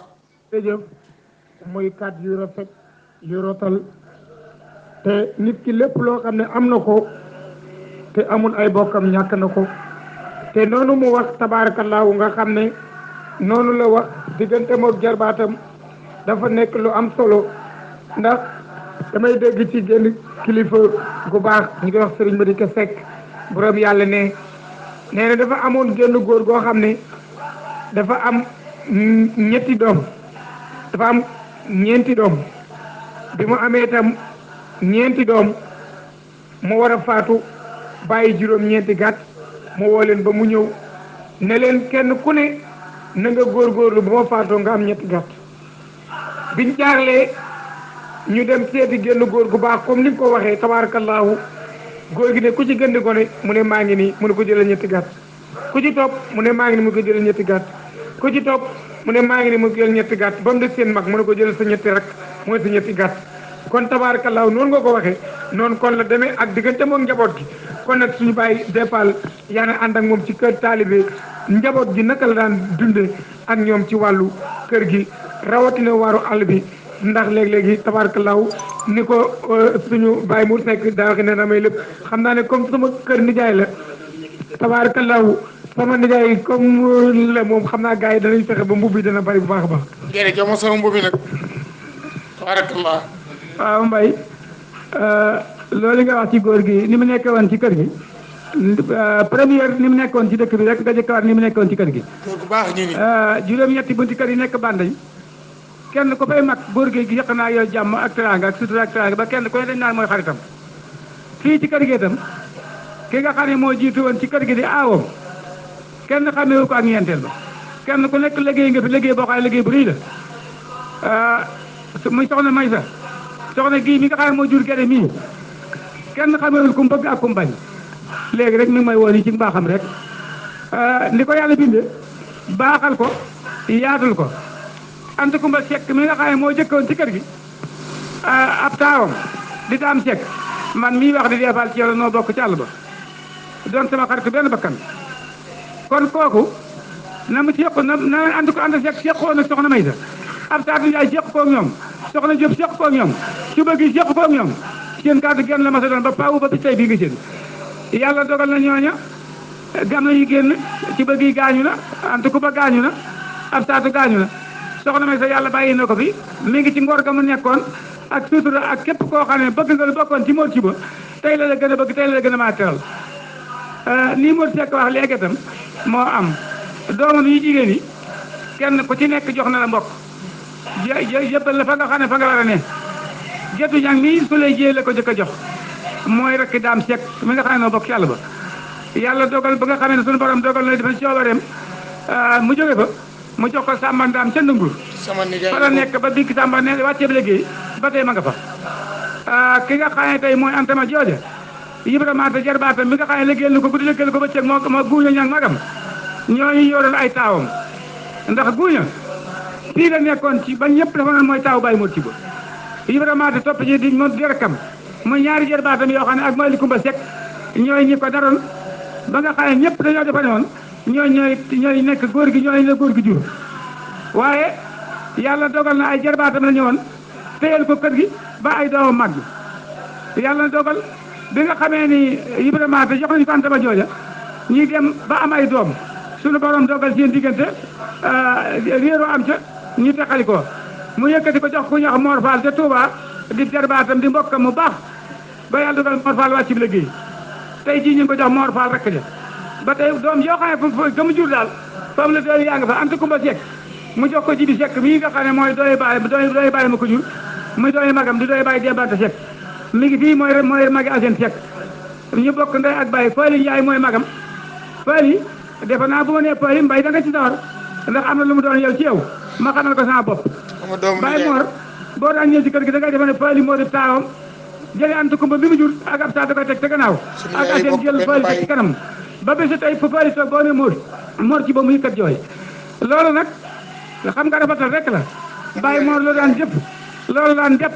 jërëjëf muy kàddu yu rafet yu rotal te nit ki lépp loo xam ne am na ko te amul ay bokkam ñàkk na ko te noonu mu wax tabaarakallaahu nga xam ne noonu la wax diggante mook jarbaatam dafa nekk lu am solo ndax damay dégg ci génn kilifa gu baax ñu koy wax sëriñ Madické Seck borom yàlla ne nee na dafa amoon génn góor goo xam ne dafa am ñetti doom dafa am ñeenti doom bi mu amee itam ñeenti doom mu war a faatu bàyyi juróom-ñeenti gàtt mu woo leen ba mu ñëw ne leen kenn ku ne na nga góorgóorlu ba ma faatoo nga am ñetti gàtt biñ jaarlee ñu dem seeti génn góor gu baax comme ni nga ko waxee tabaarakallaahu góor gi ne ku ci gën di gone mu ne maa ngi nii mu ne ko jëlal ñetti gàtt ku ci topp mu ne maa ngi nii mu ko jëlal ñetti gàtt ku ci topp mu ne maa ngi nii mu ko jëlal ñetti gàtt ba mu des seen mag mu ne ko jëlal sa ñetti rek mooy sa ñetti gàtt kon tabaarakallaahu noonu nga ko waxee noonu kon la demee ak diggante moom njaboot gi kon nag suñu bàyyi dépal yaa ngi ànd ak moom ci kër taalibe njaboot gi naka la daan dunde ak ñoom ci wàllu kër gi rawatina waaru àll bi ndax léeg-léegi tabaarakallaahu ni ko suñu bàyyi mu nekk daa wax ne damay lépp xam naa ne comme sama kër nijaay la tabaarakallaahu sama nijaay comme la moom xam naa gars yi danañ fexe ba mbubb bi dana bari bu baax a baax. jërëjëf ma sama mbubb bi nag tabaarakallaahu. waaw Mbaye loolu nga wax ci góor gi ni mu nekkee woon ci kër gi première ni mu nekkoon ci dëkk bi rek nga jëkkawaat ni mu nekkoon ci kër gi. góor gu baax ñu ni. juróom-ñetti bunti kër yi nekk Bandañ kenn ko fay mag góor gi yëq naa yow jàmm ak teraanga ak sutura ak teraanga ba kenn ku ne dañ naan mooy xaritam fii ci kër gi itam ki nga xam ne moo jiitu woon ci kër gi di aawam kenn xamewu ko ak ñeenteel ba kenn ku nekk liggéey nga fi liggéey boo xam ne liggéey bu rëy la muy soxna Maysa soxna gii mi nga xam ne moo jur gerte mii kenn xamewul ku mu bëgg ak ku mu bañ léegi rek mi ngi may woon yi ci mbaaxam rek li ko yàlla binde baaxal ko yaatul ko ant kumba sekk mi nga xam ne moo jëkkoon ci kër gi ab taawam di daam sekk man mii wax di deefal ci yow la noo bokk ci àll ba doon sama xaritu benn bakkan kon kooku na mu seq na ant ko ànd sekk seqoo nag soxna Maysa ab taatu Njaay seq koog ñoom soxna Jóob seq koog ñoom suba gi seq koog ñoom seen kàddu genn la ma sa doon ba paawu ba bi tey bii nga seen yàlla dogal na ñooña gam nañu génn ci bëgg yi gaañu na ant ku ba gaañu na ab taatu gaañu na soxna Maysa yàlla bàyyi na ko fi mi ngi ci ngor ga mu nekkoon ak sutura ak képp koo xam ne bëgg nga lu bokkoon ci Mor Ciba tey la la gën a bëgg tey la la gën a maa teral nii Mor Seck wax léegi itam moo am doomam yu jigéen yi kenn ku ci nekk jox na la mbokk yëppal la fa nga xam ne fa nga war a ne géttu ñang mi su lay jiyee la ko jëkk a jox mooy rek daam Seck mi nga xam ne noo bokk ci àll ba yàlla dogal ba nga xamee ne suñu borom dogal na dafa coobareem mu jóge fa mu jox ko Samba Ndaam ca Ndungur fa la nekk ba bikki Samba ne wàcceeb liggéey ba tey ma nga fa ki nga xam ne tey mooy antama jooja Ibrahima te jarbaatam mi nga xam ne liggéeyal na ko guddi liggéeyal ko bëccëg moo guuña ñang magam ñooñu ñoo doon ay taawam ndax guuña fii la nekkoon ci ba ñëpp dafa noon mooy taaw bàyyi mot ci ba Ibrahima te topp ci di mo di rakkam muy ñaari jarbaatam yoo xam ne ak Malick Coumba Seck ñooy ñi ko daroon ba nga xam ne ñëpp dañoo defa ne woon ñooy nekk góor gi ñooy la góor gi jur waaye yàlla dogal na ay jarbaatam la ñëwoon téyel ko kër gi ba ay doomam màgg yàlla dogal bi nga xamee ni Ibrahima te jox nañu ko Anta Ba jooja ñuy dem ba am ay doom suñu borom dogal seen diggante réeroo am ca ñu teqali ko mu yëkkati ko jox ku ñuy wax Mor Fall te Touba di jarbaatam di mbokkam mu baax ba yàlla dogal Mor Fall wàcc bi liggéey tey jii ñu ngi ko jox Mor Fall rek ja ba tey doom yoo xam ne fu gëmu jur daal fam la doy yaa nga fa Anta Coumba Seck mu jox ko Jibi Seck mii nga xam ne mooy doy bàyyi ma ko jur muy doy magam di doy bàyyi Demba Seck mi ngi fii mooy magi Asène Seck ñu bokk ndey ak bàyyi Fally Ndiaye mooy magam Fally defe naa bu ma nee Fally mbay da nga ci sawar ndax am na lu mu doon yow ci yow ma xamal ko sama bopp Baye Mor boo daan ñëw ci kër gi da ngay defe ne Fally moo di taawam jële Anta Coumba bi mu jur ak ab saa da koy teg te gannaaw ak Asène jël Fally teg ci kanam ba bési tey fu Fally toog boo ne Mor ci ba muy kat jooy loolu nag xam nga rafetal rek la Baye Mor loo daan jëf loolu daan def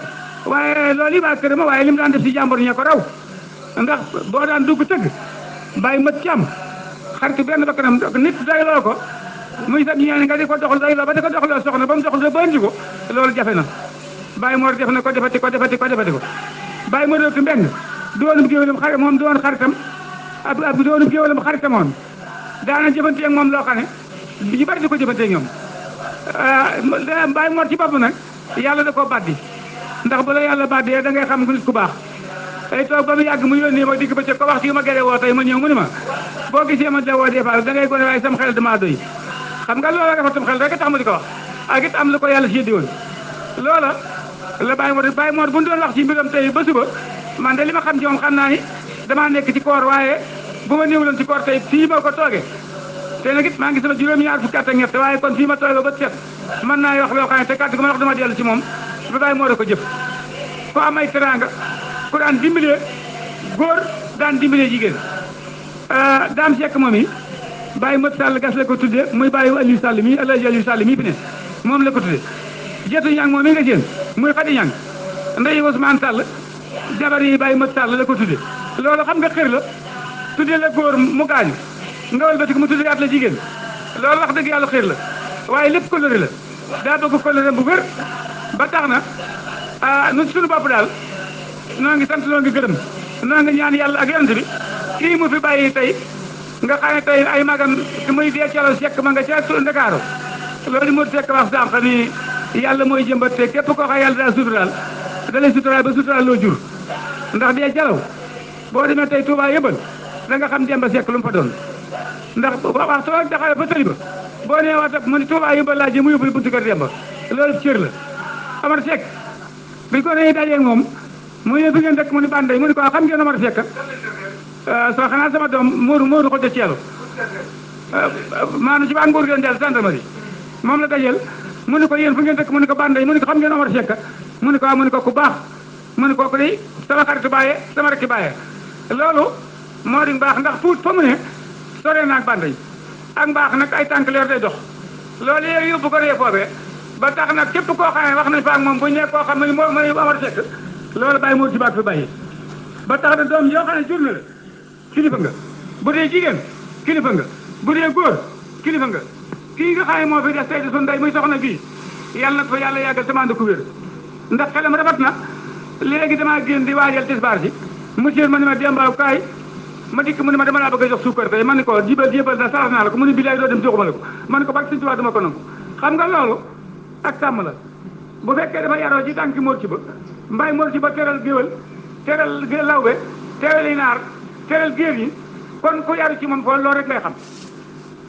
waaye loolu yi waa kër ma waaye li mu daan def si jàmbur ñee ko raw ndax boo daan dugg tëgg bàyyi mët ci am xaritu benn ba kanam nit day loo ko muy sa ñaan nga di ko doxal day loo ba di ko doxaloo soxna ba mu doxal ba indi ko loolu jafe na Baye Mor def na ko defati ko Baye Mor dootu mbeng doonum géwélam xarit moom doon xaritam ab doonum géwélam xaritam woon daana jëfanteeg moom loo xam ne ñu bari di ko jëfanteeg ñoom Baye Mor ci bopp nag yàlla da koo baddi ndax bu la yàlla baddee da ngay xam nit ku baax tey toog ba mu yàgg mu yónnee ma digg ba ca ko waxtu yu ma gere woo tey ma ñëw mu ni ma boo gisee ma la woo des fois da ngay gone waaye sam xel damaa doy xam nga loola rafetum xel rek tax ma di ko wax ak it am lu ko yàlla séddi woon loola la Baye Mor bu ñu doon wax ci mbiram tey ba suba man de li ma xam ci moom xam naa ni damaa nekk ci koor waaye bu ma néewloon ci koor tey fii ma ko toogee te nag it maa ngi sama juróom-ñaar fukki at ak ñett waaye kon fii ma toogee ba set mën naa wax loo xam ne te kàddu gi ma wax dama dellu ci moom ba Baye Mor ko jëf ko am ay teranga ku daan dimbalee góor daan dimbalee jigéen daam Seck moom yi Baye Mët Sall gas la ko tudde muy Baye Aliou Sall mii Alaaji Aliou Sall mii fi ne moom la ko tudde jeetu ñang moom mi nga jéen muy Xadi ñang ndey Ousmane Sall jabar yi Baye Mët Sall la ko tudde loolu xam nga xër la tudde la góor mu gaañu nga wëlbati ko mu tudde at la jigéen loolu wax dëgg yàlla xër la waaye lépp coloré la daa bëgg coloré bu wér ba tax na nun suñu bopp daal noo ngi sant noo ngi gërëm noo ngi ñaan yàlla ak yonent bi kii mu fi bàyyi tey nga xam ne tey ay magam muy dee calo Seck ma nga ca Ndakaaru loolu moo Seck wax sànq ni yàlla mooy jëmbat te képp koo xam yàlla daa suturaal da lay suturaal ba suturaal loo jur ndax dee calaw boo demee tey Touba yëbal da nga xam Demba Seck lu mu fa doon ndax waxtu rek taxawee ba tëri ba boo nee waat mu ni Touba yëbal laa jëm mu yóbbu buntu kër Demba loolu cër la Amar Seck bi ko nee dajeeg moom mu ne bi ngeen dëkk mu ni Banday mu ni ko xam ngeen Amar Seck soo xanaa sama doom Modou ko ca Thiel maanaam ci baa nguur gi del gendarmerie moom la dajeel mu ni ko yéen fu ngeen dëkk mu ni ko Banday mu ni ko xam ngeen Amar Seck mu ni ko waaw mu ni ko ku baax mu ni kooku day sama xaritu bàyyee sama rekki bàyyee loolu moo di baax ndax fuut fa mu ne sore naag Banday ak mbaax nag ay tànk leer day dox loolu yéegi yóbbu ko ree foobee ba tax nag képp koo xam ne wax nañ fa ak moom bu ñu ne koo xam ne mooy Amar Seck loolu bàyyi moo ci baat fi bàyyi ba tax na doom yoo xam ne jur na la kilifa nga bu dee jigéen kilifa nga bu dee góor kilifa nga kii nga xam ne moo fi des tey di sun ndey muy soxna bii yàlla na ko fa yàlla yàggal sama ànd ku wér ndax xelam rafet na léegi damaa génn di waajal tisbaar si monsieur ma ni ma Demba kaay ma dikk mu ne ma dama laa bëgg a jox suukar tey man ni ko jibal na sarax naa la ko mu ne bilaay doo dem joxuma la ko man ni ko barke Sëñ Tuubaa dama ko nangu xam nga loolu ak sàmm la bu fekkee dafa yaroo ci tànki Mor ci ba mbay Mor ci ba teral géwél teral lawbe teral yi naar teral géer yi kon ku yaru ci moom foofu loolu rek lay xam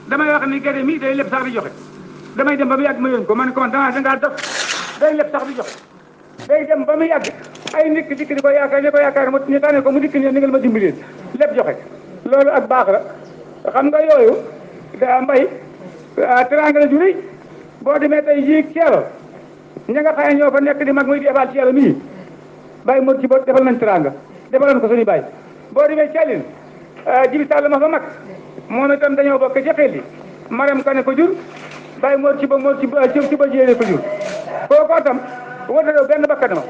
damay wax ni gerte mii day leb sax di joxe damay dem ba mu yàgg ma yónni ko man ko man dangaa def day leb sax di joxe day dem ba mu yàgg ay nit dikk di ko yaakaar mu ñu tànne ko mu dikk ni ngal ma dimbaleen lépp joxe loolu ak baax la xam nga yooyu da mbay teranga la ju rëy boo demee tey jii Thiel ña nga xaye ñoo fa nekk di mag muy di ebal Thiel mii bàyyi Mor ci bot defal nañ teranga defaloon ko suñu bàyyi boo demee Thielin Jibi Sall ma fa mag moom itam dañoo bokk ca xel li maram ka ne ko jur bàyyi moo ci ba jéene ko jur kooku tam wóotaloo benn bakkanama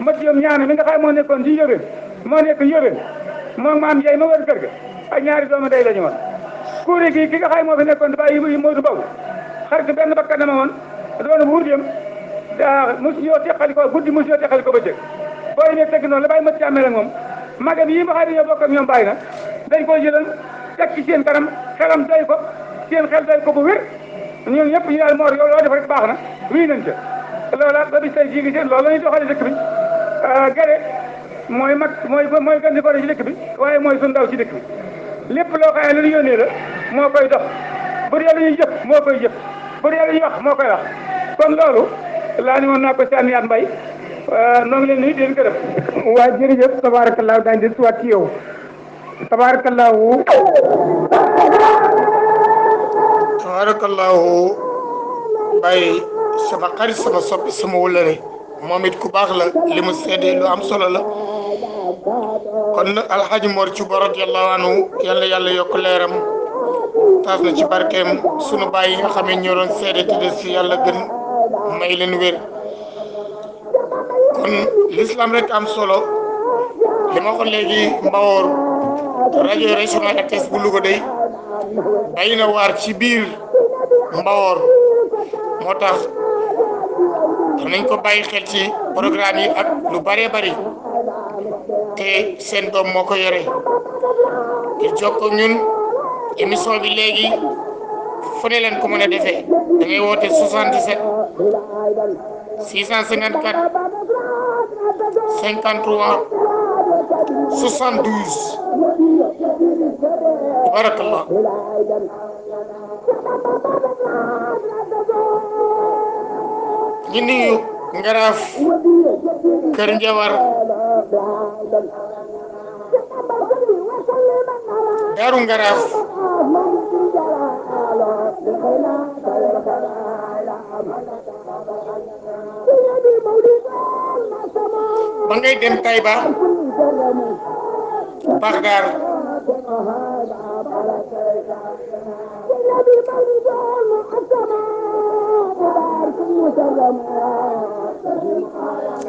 mat yoom ñaana mi nga xam moo nekkoon ci yóbeen moo nekk yóbeen moom maam Ndiaye ma wër kër ga ak ñaari doomu day la ñu woon kuuri gi ki nga xam moo fi nekkoon di bàyyi yi Moodu Mbaw xarit benn bakkanama woon doon wuur yëm mosu yoo teqali ko guddi mosu yoo teqali ko bëccëg booy ne teg noonu la bàyyi mat ci amee ak moom magam yi ma xam ne ñoo bokk ak ñoom bàyyi na dañ koy jëlal teg ci seen kanam xelam doy ko seen xel doy ko bu wér ñun ñëpp ñu daal moor yow loo def rek baax na wii nañ ca loola ba bis tey jii ngi seen loolu la ñuy doxale dëkk bi gare mooy mag mooy gën di bari ci dëkk bi waaye mooy sun ndaw ci dëkk bi lépp loo xam ne lu ñu yónnee la moo koy dox bu dee lu ñuy jëf moo koy jëf bu dee lu ñuy wax moo koy wax kon loolu laa ni woon naa ko sànni yaat mbay noo ngi leen nuyu di leen gërëm. waa jërëjëf tabaarakallaahu daañu di suwaat ci yow tabaarakallaahu Baye sama xarit sama soppi sama wëllëre moom it ku baax la li mu seede lu am solo la kon nag alxaaji Mor Cuba radiyallahu anhu yàlla yokk leeram taas na ci barkeem sunu baay yi nga xam ne ñoo doon seede te des fi yàlla gën may leen wér kon l'islam rek am solo li ma waxoon léegi Mbawoor rajo régional RTS bu Louga day bay na waar ci biir Mbawoor moo tax nañ ko bàyyi xel ci programme yi ak lu bëree bëri te seen doom moo ko yore di jokkoo ñun émission bi léegi fu ne leen ko mën a defee da ngay woote 77 654 53 72 barakallah ñu nuyu Ngaraaf Kër Njawar Daaru Ngaraaf ba ngay dem Taïba Bagdad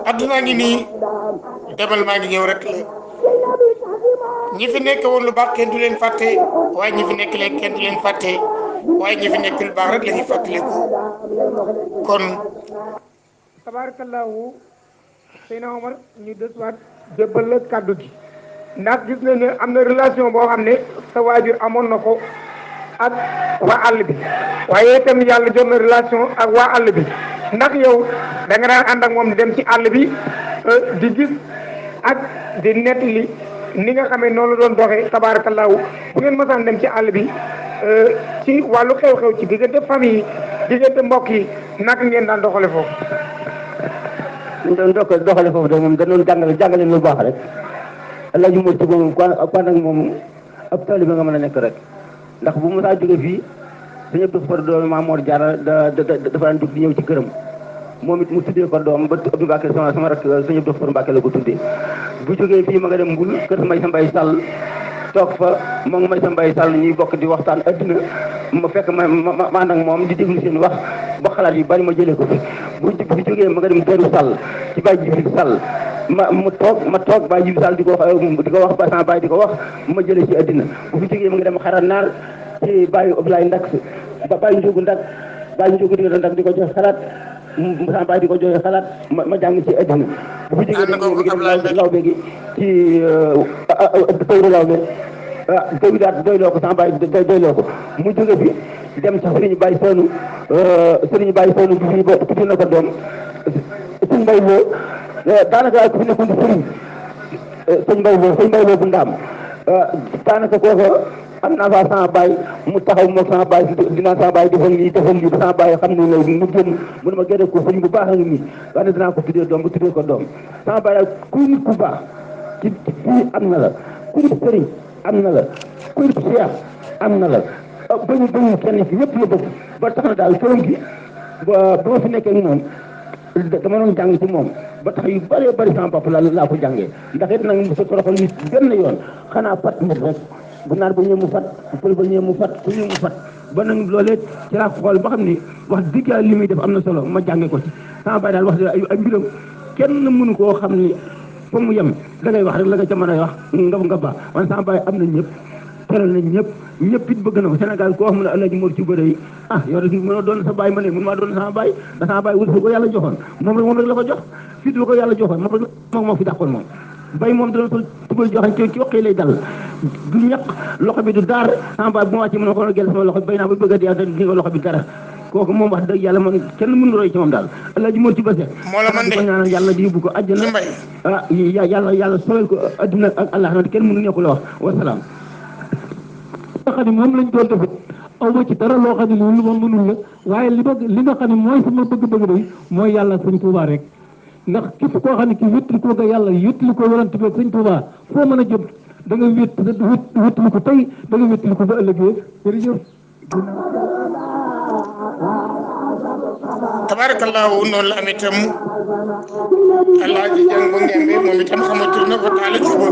adduna ngi nii demal maa ngi ñëw rek la ñi fi nekk woon lu baax kenn du leen fàtte waaye ñi fi nekk leen kenn du leen fàtte waaye ñi fi nekk lu baax rek la ñuy fàttaliku kon tabarakallahu Seydina Omar ñu desuwaat jébbal la kàddu gi ndax gis nañ ne am na relation boo xam ne sa waajur amoon na ko ak waa àll bi waaye itam yàlla jot na relation ak waa àll bi ndax yow da nga daan ànd ak moom di dem ci àll bi di gis ak di nettali ni nga xamee noonu la doon doxee tabaarakallaahu bu ngeen mësaan dem ci àll bi ci wàllu xew-xew ci diggante famille yi diggante mbokk yi naka ngeen daan doxale foofu. ñu doon doxale foofu de moom dañu doon jàngale lu baax rek El Hadj Mor Cuba moom kon nag moom ab taalibe nga mën a nekk rek. ndax bu mu saa jóge fii sëñ Abdou Far doomi Maam Mor Jaara dafa daan jóg di ñëw ci këram moom it mu tuddee ko doom ba Abdou Mbacke sama rak sëñ Abdou Far Mbacke la ko tuddee bu jógee fii ma nga dem Mbul kër May sa Mbay Sall toog fa moom May sa Mbay Sall ñuy bokk di waxtaan adduna ma fekk ma ànd ak moom di déglu seen wax ba xalaat yu bari ma jëlee ko fi bu jógee ma nga dem Teeru Sall ci Baye Jibril Sall ma toog Baye Jibril Sall di ko wax ba sama baay di ko wax ma jëlee ci addina bu fi jógee ma nga dem Xarar Naar ci Baye Ablaye Ndak ba Baye Njóogu Ndak Baye Njóogu Ndak di ko jox xalaat sama baay di ko joxe xalaat ma jàng ci addina bu fi jógee dem lawbe gi ci tawru lawbe doy daat doyloo ko sama baay doyloo ko mu jóge fi dem ci Sëriñ Baye Sonu bi fi tudde na ko doom sëñ Mbay Lo daanaka ku fi nekkoon di sëñ Mbay Lo bu ndaam daanaka kooku am naa fa sama baay mu taxaw moog sama baay dinaa sama baay defal lii ba sama baay xam ne la mu génn mu ne ma gërëm ko sëñ bu baax a ngi nii waaye dinaa ko tuddee doom bu tuddee ko doom sama baay daal kuy nit ku baax ci fii am na la kuy nit sëriñ am na la kuy nit seex am na la bañu kenn fi ñëpp la bëgg ba tax na daal këram gi ba ma fi nekkee moom dama doon jàng ci moom ba tax yu bëree bëri sama bopp laa ko jàngee ndax it nag sa toroxal nit benn yoon xanaa fat nit rek bu naan ba ñëw mu fat pël ba ñëw mu fat ku ñëw mu fat ba nag loolee ci laa xool ba xam ni wax dëgg yàlla li muy def am na solo ma jànge ko ci sama baay daal wax dëgg ay mbiram kenn mënu koo xam ni fa mu yem da ngay wax rek la nga ca mën a wax nga ba wan sama baay am na ñëpp teral nañ ñëpp it bëgg na ko Sénégal koo xam ne Alaaji Mor ci bëre yi yow de mënoo doon sa baay ma ne mënu maa doon sama baay da sama baay wut ko yàlla joxoon moom rek la ko jox fit la ko yàlla joxoon moom rek moo fi dàqoon moom bay moom dana sol tubay joxañ ci yoqee lay dal du ñaq loxo bi du daar sama baay bu ma wàccee mën na ko gel sama loxo bay naa ba bëgg a dee di nga loxo bi dara kooku moom wax dëgg yàlla man kenn mënu roy ci moom daal Alaaji Mor ci Ba Seck moo la man de ko ñaanal yàlla di yóbbu ko àjjana yàlla solal ko adduna ak Allah na kenn mënu nekku la wax wasalaam nga xam ne moom lañ doon def aw ma ci dara loo xam ne lu ma mënul la waaye li nga xam ne mooy sama bëgg-bëgg day mooy yàlla sëñ Touba rek ndax képp koo xam ne ki wéttali ko nga yàlla wéttali ko yonent bi sëñ Touba foo mën a jëm da nga wéttali ko tey da nga wéttali ko ba ëllëgee jërëjëf tabarakallahu noonu la am itam Alaaji Jang bu Ngembe moom itam xamatul na ko taala juba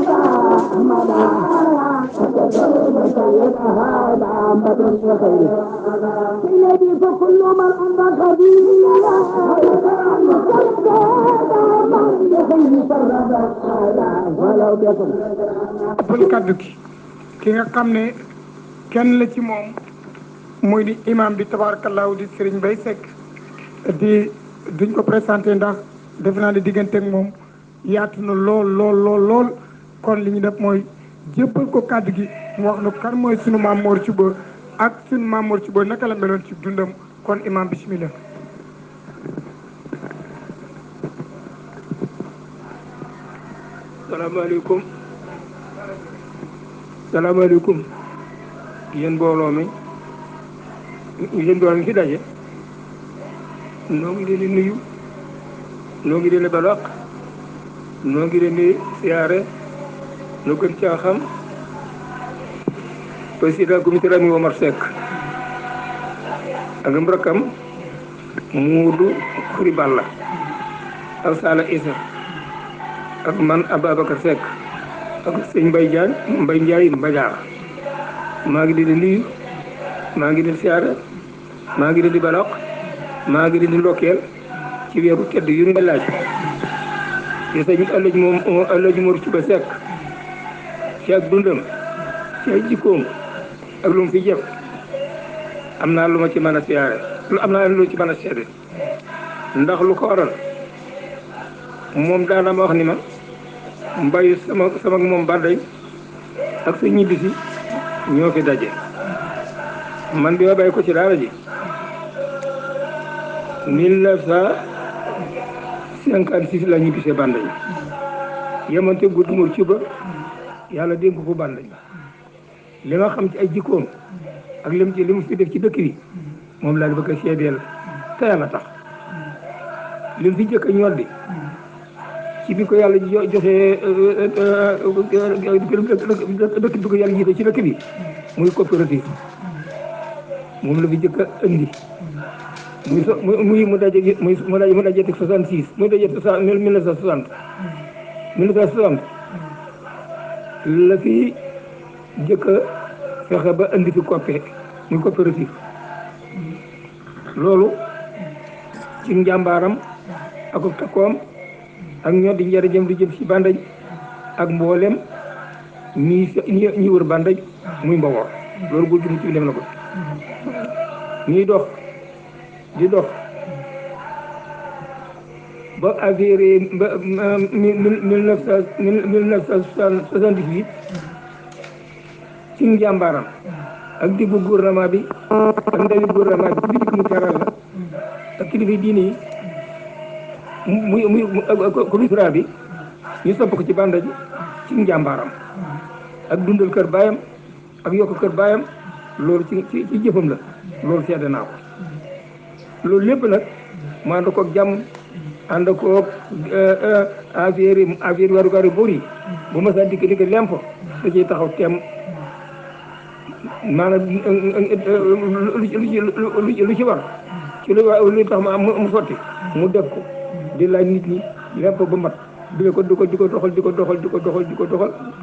ëppal kaddu ki nga xam ne kenn la ci moom muy di imam bi tabarakallahu di Serigne Mbaye Seck di duñ ko présenté ndax def naa ne diggante ak moom yaatu na lool kon li ñu def mooy jébbal ko kàddu gi mu wax nu kan mooy sunu maam Mor Thioub ak sunu maam Mor Thioub naka la meloon ci dundam kon imam bismillah salaamaaleykum yéen mbooloo mi yéen doon fi daje noo ngi leen di nuyu noo ngi leen di balaq noo ngi leen di siyaare noo gën caa xam président comité Rami Omar Seck ak mbrakam Muudu Xuri Balla ak Sala Issa ak man Ababacar Seck ak sëñ Mbay Njaay Mbajaar maa ngi leen di nuyu maa ngi leen di siyaare maa ngi leen di balaq maa ngi leen di ndokkeel ci weeru tedd yu ñu laaj te sëñ Alaaji Mor Thioub Seck ci ak dundam ci ay jikkoom ak lu mu fi jëf am naa lu ma ci mën a siyaare am naa lu ci mën a seede ndax lu ko waral moom daana ma wax ni ma mbay sama moom Banday ak sa ñibbisi ñoo fi daje man bi ma bàyyi ko ci daara ji 1956 la ñibbisee Banday yemante guddi Mor Thioub yàlla dénk ko Banday li ma xam ci ay jikkoom ak li mu fi def ci dëkk bi moom laa di bëgg a seedeel te yàlla tax li mu fi jëkk a ñoddi ci bi ko yàlla joxee dëkk bi ko yàlla jiite ci dëkk bi muy coopérative moom la fi jëkk a indi mu daje teg 66 mu daje 1960 la fi jëkk a fexe ba indi fi coppee muy coopérative loolu ci njàmbaaram ak takkoom ak ñoo di njëriñam di jëm ci Banday ak mboolem ñi wër Banday muy Mbawor loolu góor gi ci dem na ko ñuy dox di dox ba affaire ba 1978 ci njàmbaaram ak diggu gouvernement bi ak ndawi gouvernement bi ku mu teral la ak kilifa diine yi muy commissariat bi ñu sopp ko ci Banday ci njàmbaaram ak dundal kër baayam ak yokk kër baayam loolu ci jëfam la loolu seede naa ko loolu lépp nag mu ànd koog jàmm ànd koog affaire warugaru buur yi bu ma saa dikk lempo da ciy taxaw teem maanaam lu ci war ci lu tax mu sotti mu def ko di laaj nit ñi lempo ba mat di ko doxal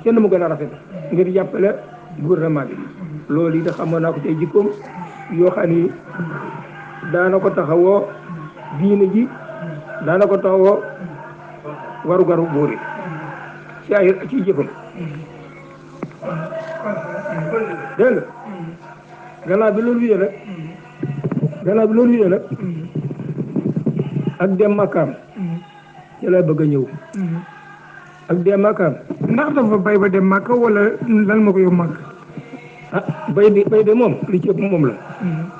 kenn mu gën a rafet ngir jàppale gouvernement bi loolu yi da xamoon naa ko ci ay jikkoom yoo xam ni daana ko taxawoo diine ji daana ko taxawoo warugaru buur yi ci ay ci jëfam dégg nga gannaaw bi loolu wiyee nag ak dem makkaam ci lay bëgg a ñëw ak dem makkaam ndax dafa bay ba dem màkka wala lan ma ko yóbbu màkk ah bay de moom li ci ëpp moom la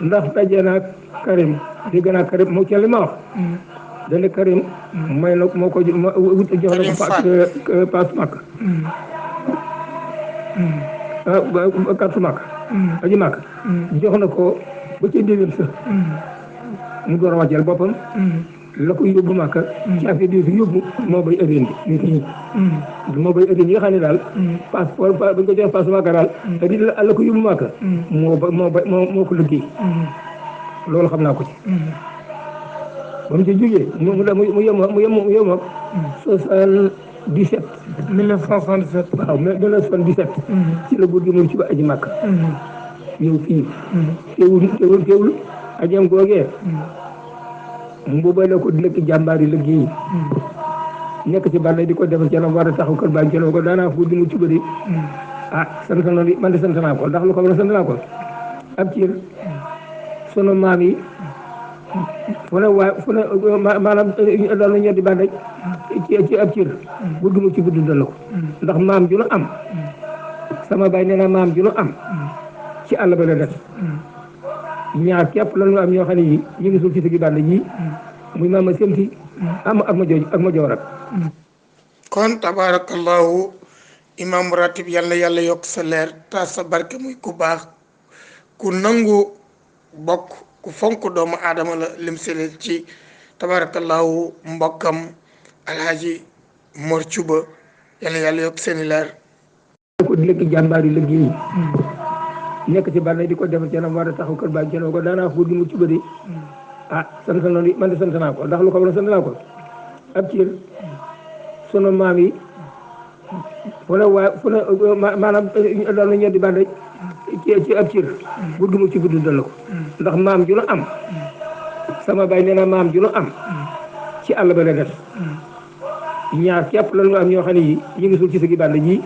ndax daje naa Karim dégg naa Karim moo ci li ma wax dana Karim may na moo ko jox na ko paas màkk carte màkk aji màkk jox na ko ba ca déwén sa mu door a wàcceel boppam la ko yóbbu màkk ci affaire bi fi yóbbu moo bay ërin bi nit ñi moo bay ërin yi nga xam ne daal passeport bañ ko jox paas màkk daal ëri la ko yóbbu màkk moo ko liggéey loolu xam naa ko ci ba mu ci jógee mu yem ak 1977 waaw 1977 ci la góor gi mu ci ba aji màkk ñëw fii teewul ajam googee mbuba la ko di lekk jàmbaar yi liggéey nekk ci bànn di ko defal ci war a taxaw kër baa ngi ko daanaa fu di mu ci bëri sant na man de sant naa ko ndax lu ko war a sant naa ko ab ciir sunu maam yi fu ne maanaam daal na ñetti bànn ci ab ciir gudd mu ci gudd dal ko ndax maam ju nu am sama baay nee na maam ju nu am ci àll ba la def ñaar képp lañu am ñoo xam ne yi ñu ngi suul ci sigi bànd ji muy maama semti am ak ma joor ak kon tabarakallahu imam ratib yàlla yàlla yokk sa leer taas sa barke muy ku baax ku nangu bokk ku fonk doomu aadama la lim sele ci tabarakallahu mbokkam alhaji Mor Cuba yàlla yàlla yokk seeni leer ko di lekk jàmbaar yi liggéey nekk ci bànn di ko defal ci war a taxaw kër baa ngi ko daanaa fu di mu ci bëri sant na man de sant naa ko ndax lu ko war a sant naa ko ab ciir sunu maam yi fu ne maanaam daal na ñetti bànn ci ab ciir gudd mu ci gudd dal ko ndax maam ju nu am sama baay nee na maam ju nu am ci àll ba la def ñaar képp lañu am ñoo xam ne yi ñu ngi suul ci sigi bànn ji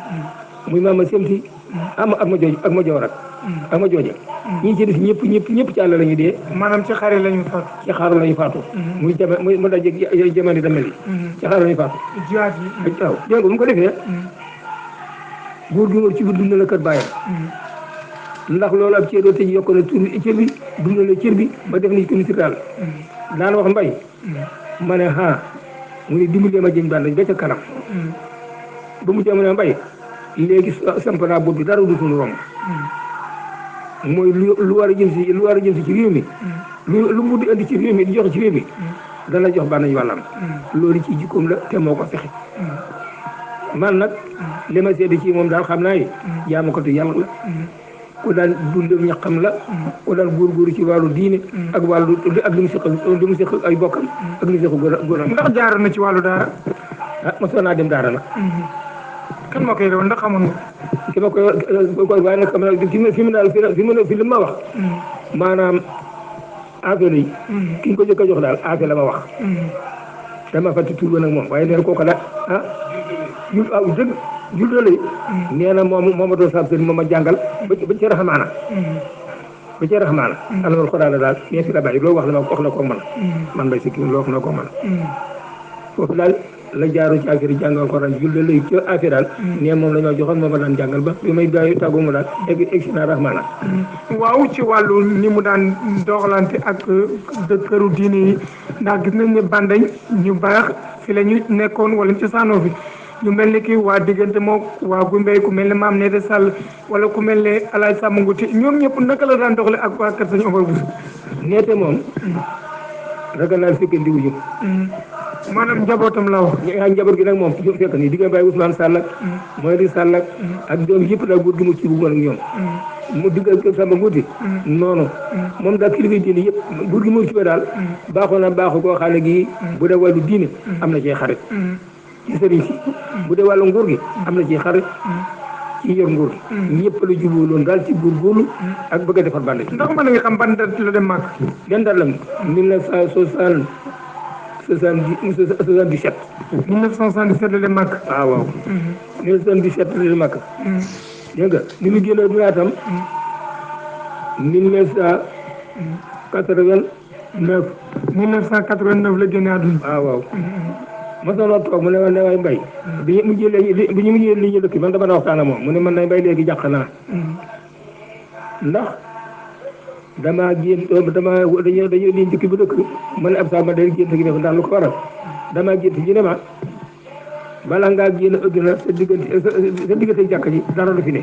muy maama semti am ak ma joor ak ma jooje ñi ci def ñëpp ci àll la ñu dee maanaam ci xare lañu faatu ci xaar la ñu faatu muy mu daje jamono damel yi ci xaar la ñu faatu jiwaat yi waaw dégg nga bu mu ko defee góor gi ci dund na kër baayam ndax loolu ab cër te yokk na tur cër bi dund na cër bi ba def ni comité daal daan wax mbay ma ne mu ne dimbali ma jëñ bàndañ ba ca kanam ba mu jamono mbay léegi samp naa bopp bi dara du suñu romb mooy lu war a jëm si ci réew mi lu mu di indi ci réew mi di joxe ci réew mi dana jox bànnañ wàllam loolu ci jikkoom la te moo ko fexe man nag li ma seede ci moom daal xam naa yi jaama ko te yàlla la ku daan dundam ñaqam la ku daan góorgóorlu ci wàllu diine ak wàllu ak li mu seq ay bokkam ak li mu seq góoram ndax jaar na ci wàllu daara mosoon naa dem daara nag kan moo koy réew ndax xamoon nga ki ma koy waaye nag xam naa fi li ma wax maanaam affaire yi ki ñu ko jëkk a jox daal affaire la ma wax dama fàtte tur ba nag moom waaye neen kooku daal dëgg juldale nee na moom ma doon sab sëriñ moom ma jàngal ba ci raxmaana alamal xodaala daal mais fi la bàyyi loolu wax na ko man bay sikki loolu wax na ko man foofu daal la jaaru ci affaire yi jàngal ko ran juldale ci affaire daal nee moom la ñoo joxoon moom ma daan jàngal ba bi may daay tàggu mu daal egsi na raxmaana waaw ci wàllu ni mu daan doxalante ak këru diine yi ndax gis nañ ne bandañ ñu baax fi la ñu nekkoon wala ci saanoo fi ñu mel ni kii waa diggante moo waa Gumbey ku mel ne maam Nédé Sall wala ku mel ne Alaaj Sàmm Nguti ñoom ñëpp naka la daan doxale ak waa kër Sëñ Omar Bousso neete moom ragal naa fekkee ndiwuñu maanaam njabootam la wax njaboot gi nag moom fekk nii diggante Baye Ousmane Sall ak mooy di Sall ak doom yëpp daal góor gi mu ci bu ak ñoom mu diggal kër Sàmm Nguti noonu moom daal kilifa diine yëpp góor gi mu ci daal baaxoo na baaxu koo xam ne gii bu dee wàllu diine am na cee xarit ci sëriñ si bu dee wàllu nguur gi am na ci xarit ci yor nguur ñëpp la jubóoloon daal ci góorgóorlu ak bëgg a defar bande ndax mën nga xam ban date la dem màgg. den daal la 1977 1977 la dem màgg. waaw 1977 la dem màgg dégg nga ni mu génn aduna tam 1989 1989 la génne àdduna. waaw mos na toog mu ne ma ne waay mbay bi ñu mujjee li ñu dëkk man dama na waxtaan ak moom mu ne man nay mbay léegi jàq naa ndax damaa génn dañoo liñ dëkk bu dëkk ma ne ab saa ma day génn gi def ndax lu ko waral damaa génn ñu ne ma bala ngaa génn adduna sa diggante jàkk ji dara du fi ne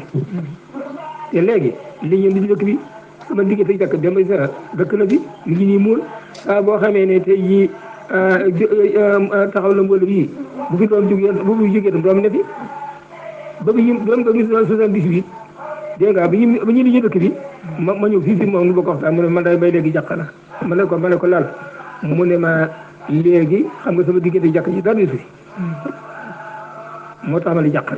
te léegi li ñu di dëkk bi sama diggante jàkk dem sa dëkk na bi mi ngi nii muul saa boo xamee ne tey jii taxaw na mbooloo yi bu fi doon jógee bu fi jógee tam doom ne fi ba ñu doon ko gis 78 dégg nga bi ñu li ñu dëkk bi ma ñëw fii moom nu bokk waxtaan mu ne man day bay léegi jàq na ma ne ko laal mu ne ma léegi xam nga sama diggante jàkk ji dara fi moo tax ma ne jàq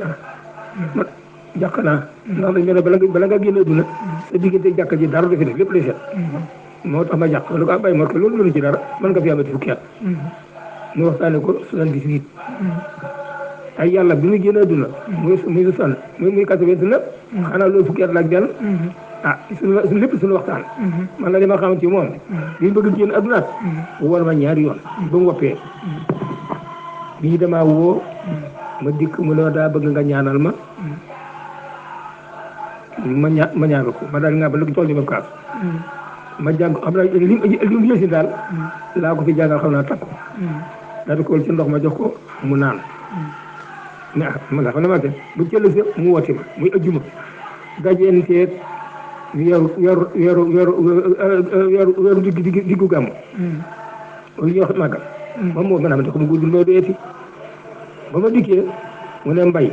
naa ndax dañ ne bala nga génn adduna sa diggante jàkk ji dara du fi ne lépp lay seet moo tax ma jàq ma ne ko bay ma ko loolu mënu ci dara mën nga fi amati fukki at ñu waxtaane ko 78 ay yàlla bi muy génn adduna muy 89 xanaa loolu fukki at la ak benn suñu lépp suñu waxtaan man la li ma xam ci moom bi bëgg génn adduna woon ma ñaari yoon ba mu woppee bi ñu damaa woo ma dikk mu ne daa bëgg nga ñaanal ma ma ñaanal ko ma daal nga ba lu tool ni ma kaas ma jàng xam naa li mu yësi daal laa ko fi jàngal xam naa takku daal di ko ci ndox ma jox ko mu naan mais ma nga xam ne ma te bu cëllëse mu woote ma muy ajjuma dajenteeg weeru diggu gàmm lu ñuy wax màggal moom moo mën a ma te ko mu guddul moo deeti ba ma dikkee mu ne mbay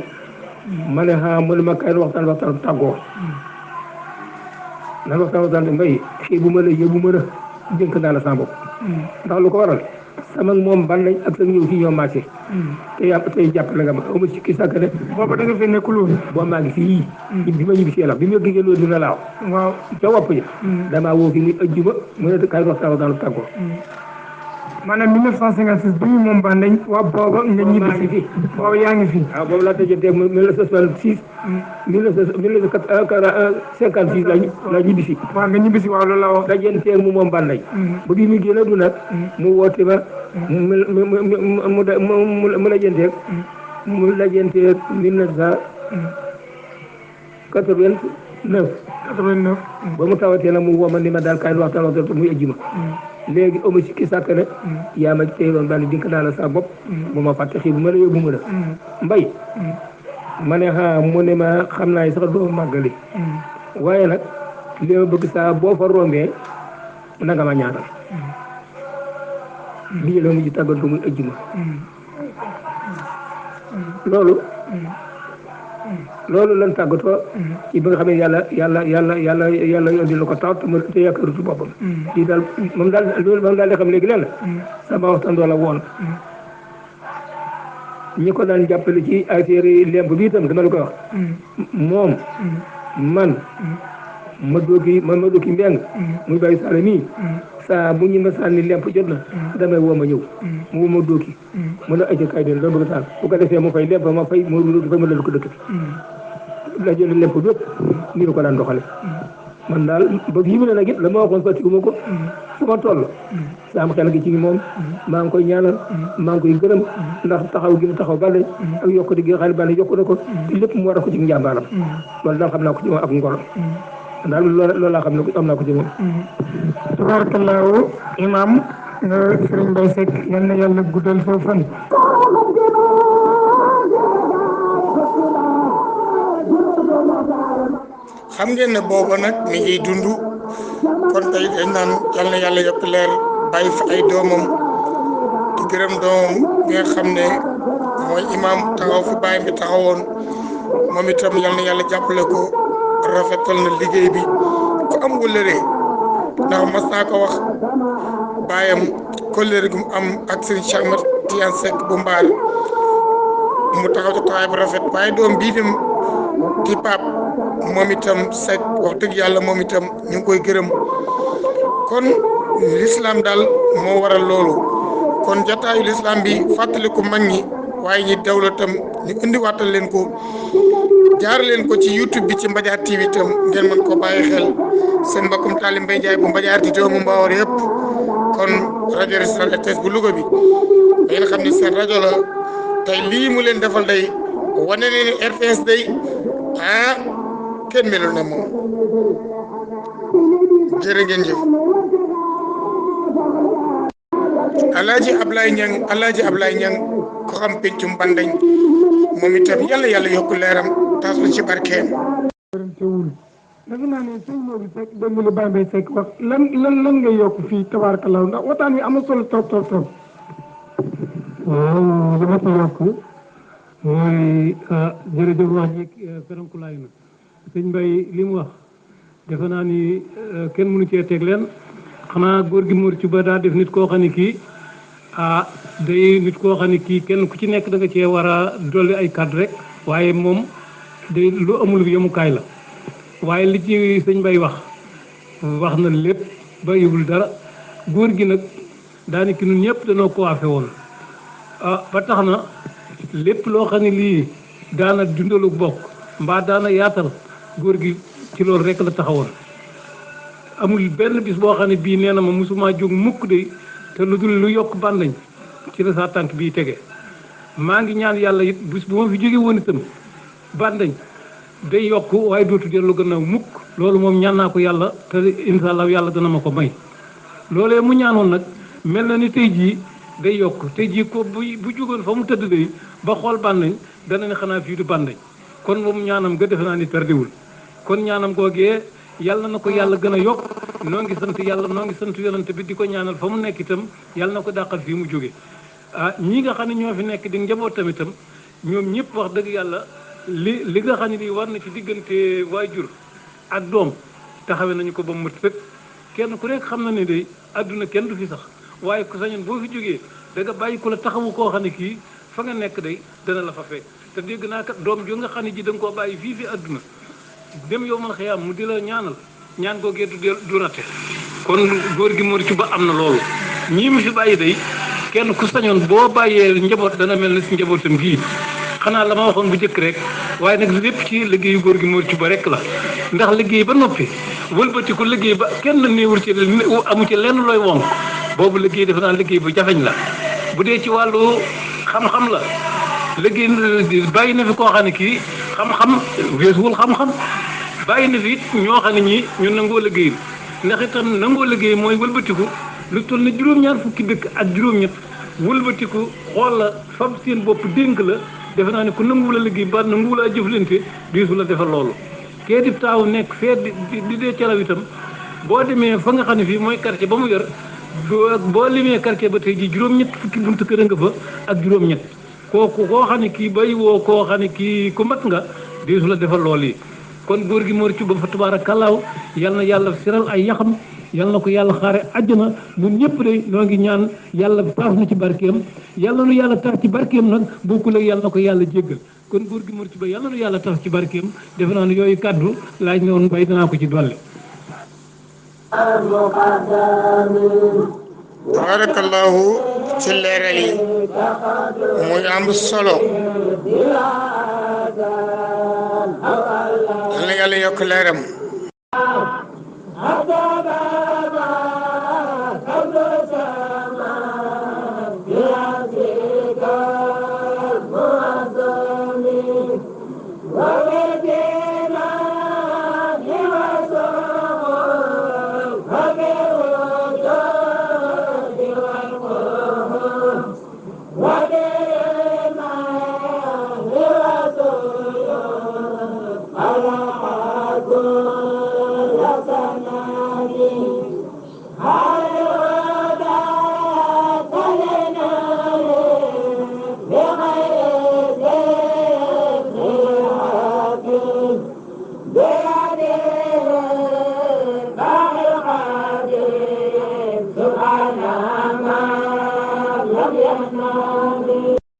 ma ne mu ne ma kay waxtaan tàggoo nan waxtaan mbay xëy bu ma la yóbbu ma la jënk naa la sama bopp ndax lu ko waral sama moom ban lañ ak sa ñëw fii ñoo marché te tey jàppale nga ma amu ci kii sàkk ne booba da nga fi nekkul woon boo maa ngi fii bi ma ñibbi si yàlla bi ma gisee loolu dina laaw waaw ca wopp ji damaa woo fi ni ajjuma mu ne kay waxtaan tàggoo maanaam 1956 bi ñu moom Bandañ waa booba nga ñibbi si fi booba yaa ngi fi waaw boobu laa tëjee 1966 1956 laa ñibbi si waaw nga ñibbi si waaw loolu la wax dajenteeg mu moom Bandañ ba bi mu génn du nag mu woote ma mu lajenteeg 1989 ba mu tawatee nag mu woo ma ni ma daal kaay waxtaan muy ajjuma léegi amu ci ki sàkk ne yaa ma tey doon daal dink naa la sa bopp bu ma fàtte xii bu ma la yóbbu ma la mbay ma ne mu ne ma xam naa sax doo màggali waaye nag li ma bëgg saa boo fa rombee na nga ma ñaanal lii la mujj tàggatu muy ajjuma loolu lan tàggatoo ci bi nga xam ne yàlla indi la ko taw te yaakaarutu boppam lii daal moom daal di xam léegi leen la sama waxtaan doo la woon ñi ko daan jàppale ci affaire yi lemp bi itam dama la koy wax moom man ma dooki mbeng muy bàyyi sala mii saa bu ñu ma sànni lemp jot na damay woo ma ñëw mu woo ma dooki mu ne aja kay den doo bëgg taal bu ko defee mu fay lemp ma fay ma lal ko dëkk bi la jël lemp bépp nii la ko daan doxale man daal ba fii mu ne nag it la ma waxoon fàttiku ko fu ma toll saa xel gi ci moom maa ngi koy ñaanal maa ngi koy gërëm ndax taxaw gi mu taxaw Bandañ ak yokk di gi xale Bandañ yokku na ko te lépp mu war a ko ci njàmbaaram loolu daal xam naa ko ci moom ak ngor daal loolu laa xam ne am naa ko ci moom tabarakallahu imam nga Serigne Mbaye Seck yal na yàlla guddal sa fan xam ngeen ne booba nag mi ngi dund kon tey dañ naan yal na yàlla yokk leer bàyyi fi ay doomam di gërëm doomam bi nga xam ne mooy imam taxaw fi bàyyi bi taxawoon moom itam yal na yàlla jàppale ko rafetal na liggéey bi ku am wëllëre ndax mas naa ko wax bàyyam kóllëre gu mu am ak Serigne Cheikh Ahmed Tidiane Seck bu Mbaar mu taxaw ci taxawaay bu rafet waaye doom bii dem di Pape moom itam Seck wax dëgg yàlla moom itam ñu ngi koy gërëm kon l'islam daal moo waral loolu kon jataayu l'islam bi fàttaliku mag ñi waaye ñi dawla tam ñu indiwaatal leen ko jaar leen ko ci YouTube bi ci Mbadiar TV itam ngeen mën ko bàyyi xel seen mbokkum Tali Mbaye Ndiaye bu Mbadiar di doomu Mbawar yëpp kon rajo Régional RTS bu Louga bi da ngeen xam ne seen rajo la tey lii mu leen defal day wane ne ni RTS day kenn melul ne moom jërë ngeen jëf. Alaaji Ablaye Niang ko xam peccum Bandañ moom itam yàlla yokk leeram taas na ci barkeem. defe naa ne sëñ Modou Seck dégg nga Baye Mbaye Seck wax lan ngay yokk fii tabaarkalla ndax waxtaan wi am na solo trop. waaw li ma ci yokk mooy jërëjëf wax ji ferenkulaay na sëñ Mbaye li mu wax defe naa ni kenn mënu cee teg leen xanaa góor gi Mor ci ba daa def nit koo xam ne kii day nit koo xam ne kii kenn ku ci nekk da nga cee war a dolli ay kàddu rek waaye moom day lu amul yemukaay la waaye li ci sëñ Mbaye wax na lépp bàyyiwul dara góor gi nag daanaka ñun ñëpp dañoo coiffé woon ba tax na lépp loo xam ne lii daana dundalu bokk mbaa daana yaatal góor gi ci loolu rek la taxawoon amul benn bis boo xam ne bii nee na ma mosuma jóg mukk de te lu dul lu yokk Bandañ ci la saa tànk bii tege maa ngi ñaan yàlla it bis bu ma fi jóge woon itam Bandañ day yokk waaye dootu dellu gannaaw mukk loolu moom ñaan naa ko yàlla te incha allah yàlla dana ma ko may loolee mu ñaanoon nag mel na ni tey jii day yokk tey jii ko bu jógoon fa mu tëdd day ba xool Bandañ dana ne xanaa fii du Bandañ kon moom ñaanam nga defe naa ni tardewul kon ñaanam googee yàlla na ko yàlla gën a yokk noo ngi sant yàlla noo ngi sant yonante bi di ko ñaanal fa mu nekk itam yàlla na ko dàqal fii mu jóge ñii nga xam ne ñoo fi nekk di njabootam itam ñoom ñëpp wax dëgg yàlla li nga xam ne lii war na ci diggante waajur ak doom taxawee nañu ko ba mu sëkk kenn ku nekk xam na ne day àdduna kenn du fi sax waaye ku sañoon boo fi jógee da nga bàyyi ko la taxawu koo xam ne kii fa nga nekk day dana la fa fekk te dégg naa kat doom jo nga xam ne ji da nga koo bàyyi fii fi àdduna dem yow man xëyaam mu di la ñaanal ñaan googee du rate kon góor gi Mor ci ba am na loolu ñii mu fi bàyyi day kenn ku sañoon boo bàyyee njaboot dana mel ne si njabootam gii xanaa la ma waxoon bu njëkk rek waaye nag lépp ci liggéeyu góor gi Mor ci ba rek la ndax liggéey ba noppi wëlbati ko liggéey ba kenn néewul ci amu ci lenn looy wonk boobu liggéey defe naa liggéey bu jafeñ la bu dee ci wàllu xam-xam la liggéey bàyyi na fi koo xam ne kii xam-xam weesuwul xam-xam bàyyi na fi it ñoo xam ne ñii ñu nangoo liggéey ndax itam nangoo liggéey mooy wëlbatiku lu toll na juróom-ñaar fukki dëkk ak juróom-ñett wëlbatiku xool la fab seen bopp dénk la defe naa ne ku nanguwu la liggéey ba nanguwu laa jëflante diisu la defal loolu kee di taaw nekk fee di dee calaw itam boo demee fa nga xam ne fii mooy quartier ba mu yor boo limee quartier ba tey ji juróom-ñett fukki buntu kër nga fa ak juróom-ñett kooku koo xam ne kii bay woo koo xam ne kii ku mat nga diisu la defal loolu yi kon góor gi Mor ci ba fa tabaarakallaahu yal na yàlla siral ay yaxam yal na ko yàlla xaare àjjana ñun ñëpp de noo ngi ñaan yàlla taas na ci barkeem yàlla nu yàlla taas ci barkeem nag bokkul ak yàlla na ko yàlla jéggal kon góor gi Mor ci ba yàlla nu yàlla taas ci barkeem defe naa ne yooyu kàddu laaj ne woon bay danaa ko ci dolli. barakallahu ci leeral yi muy am solo yal na yàlla yokk leeram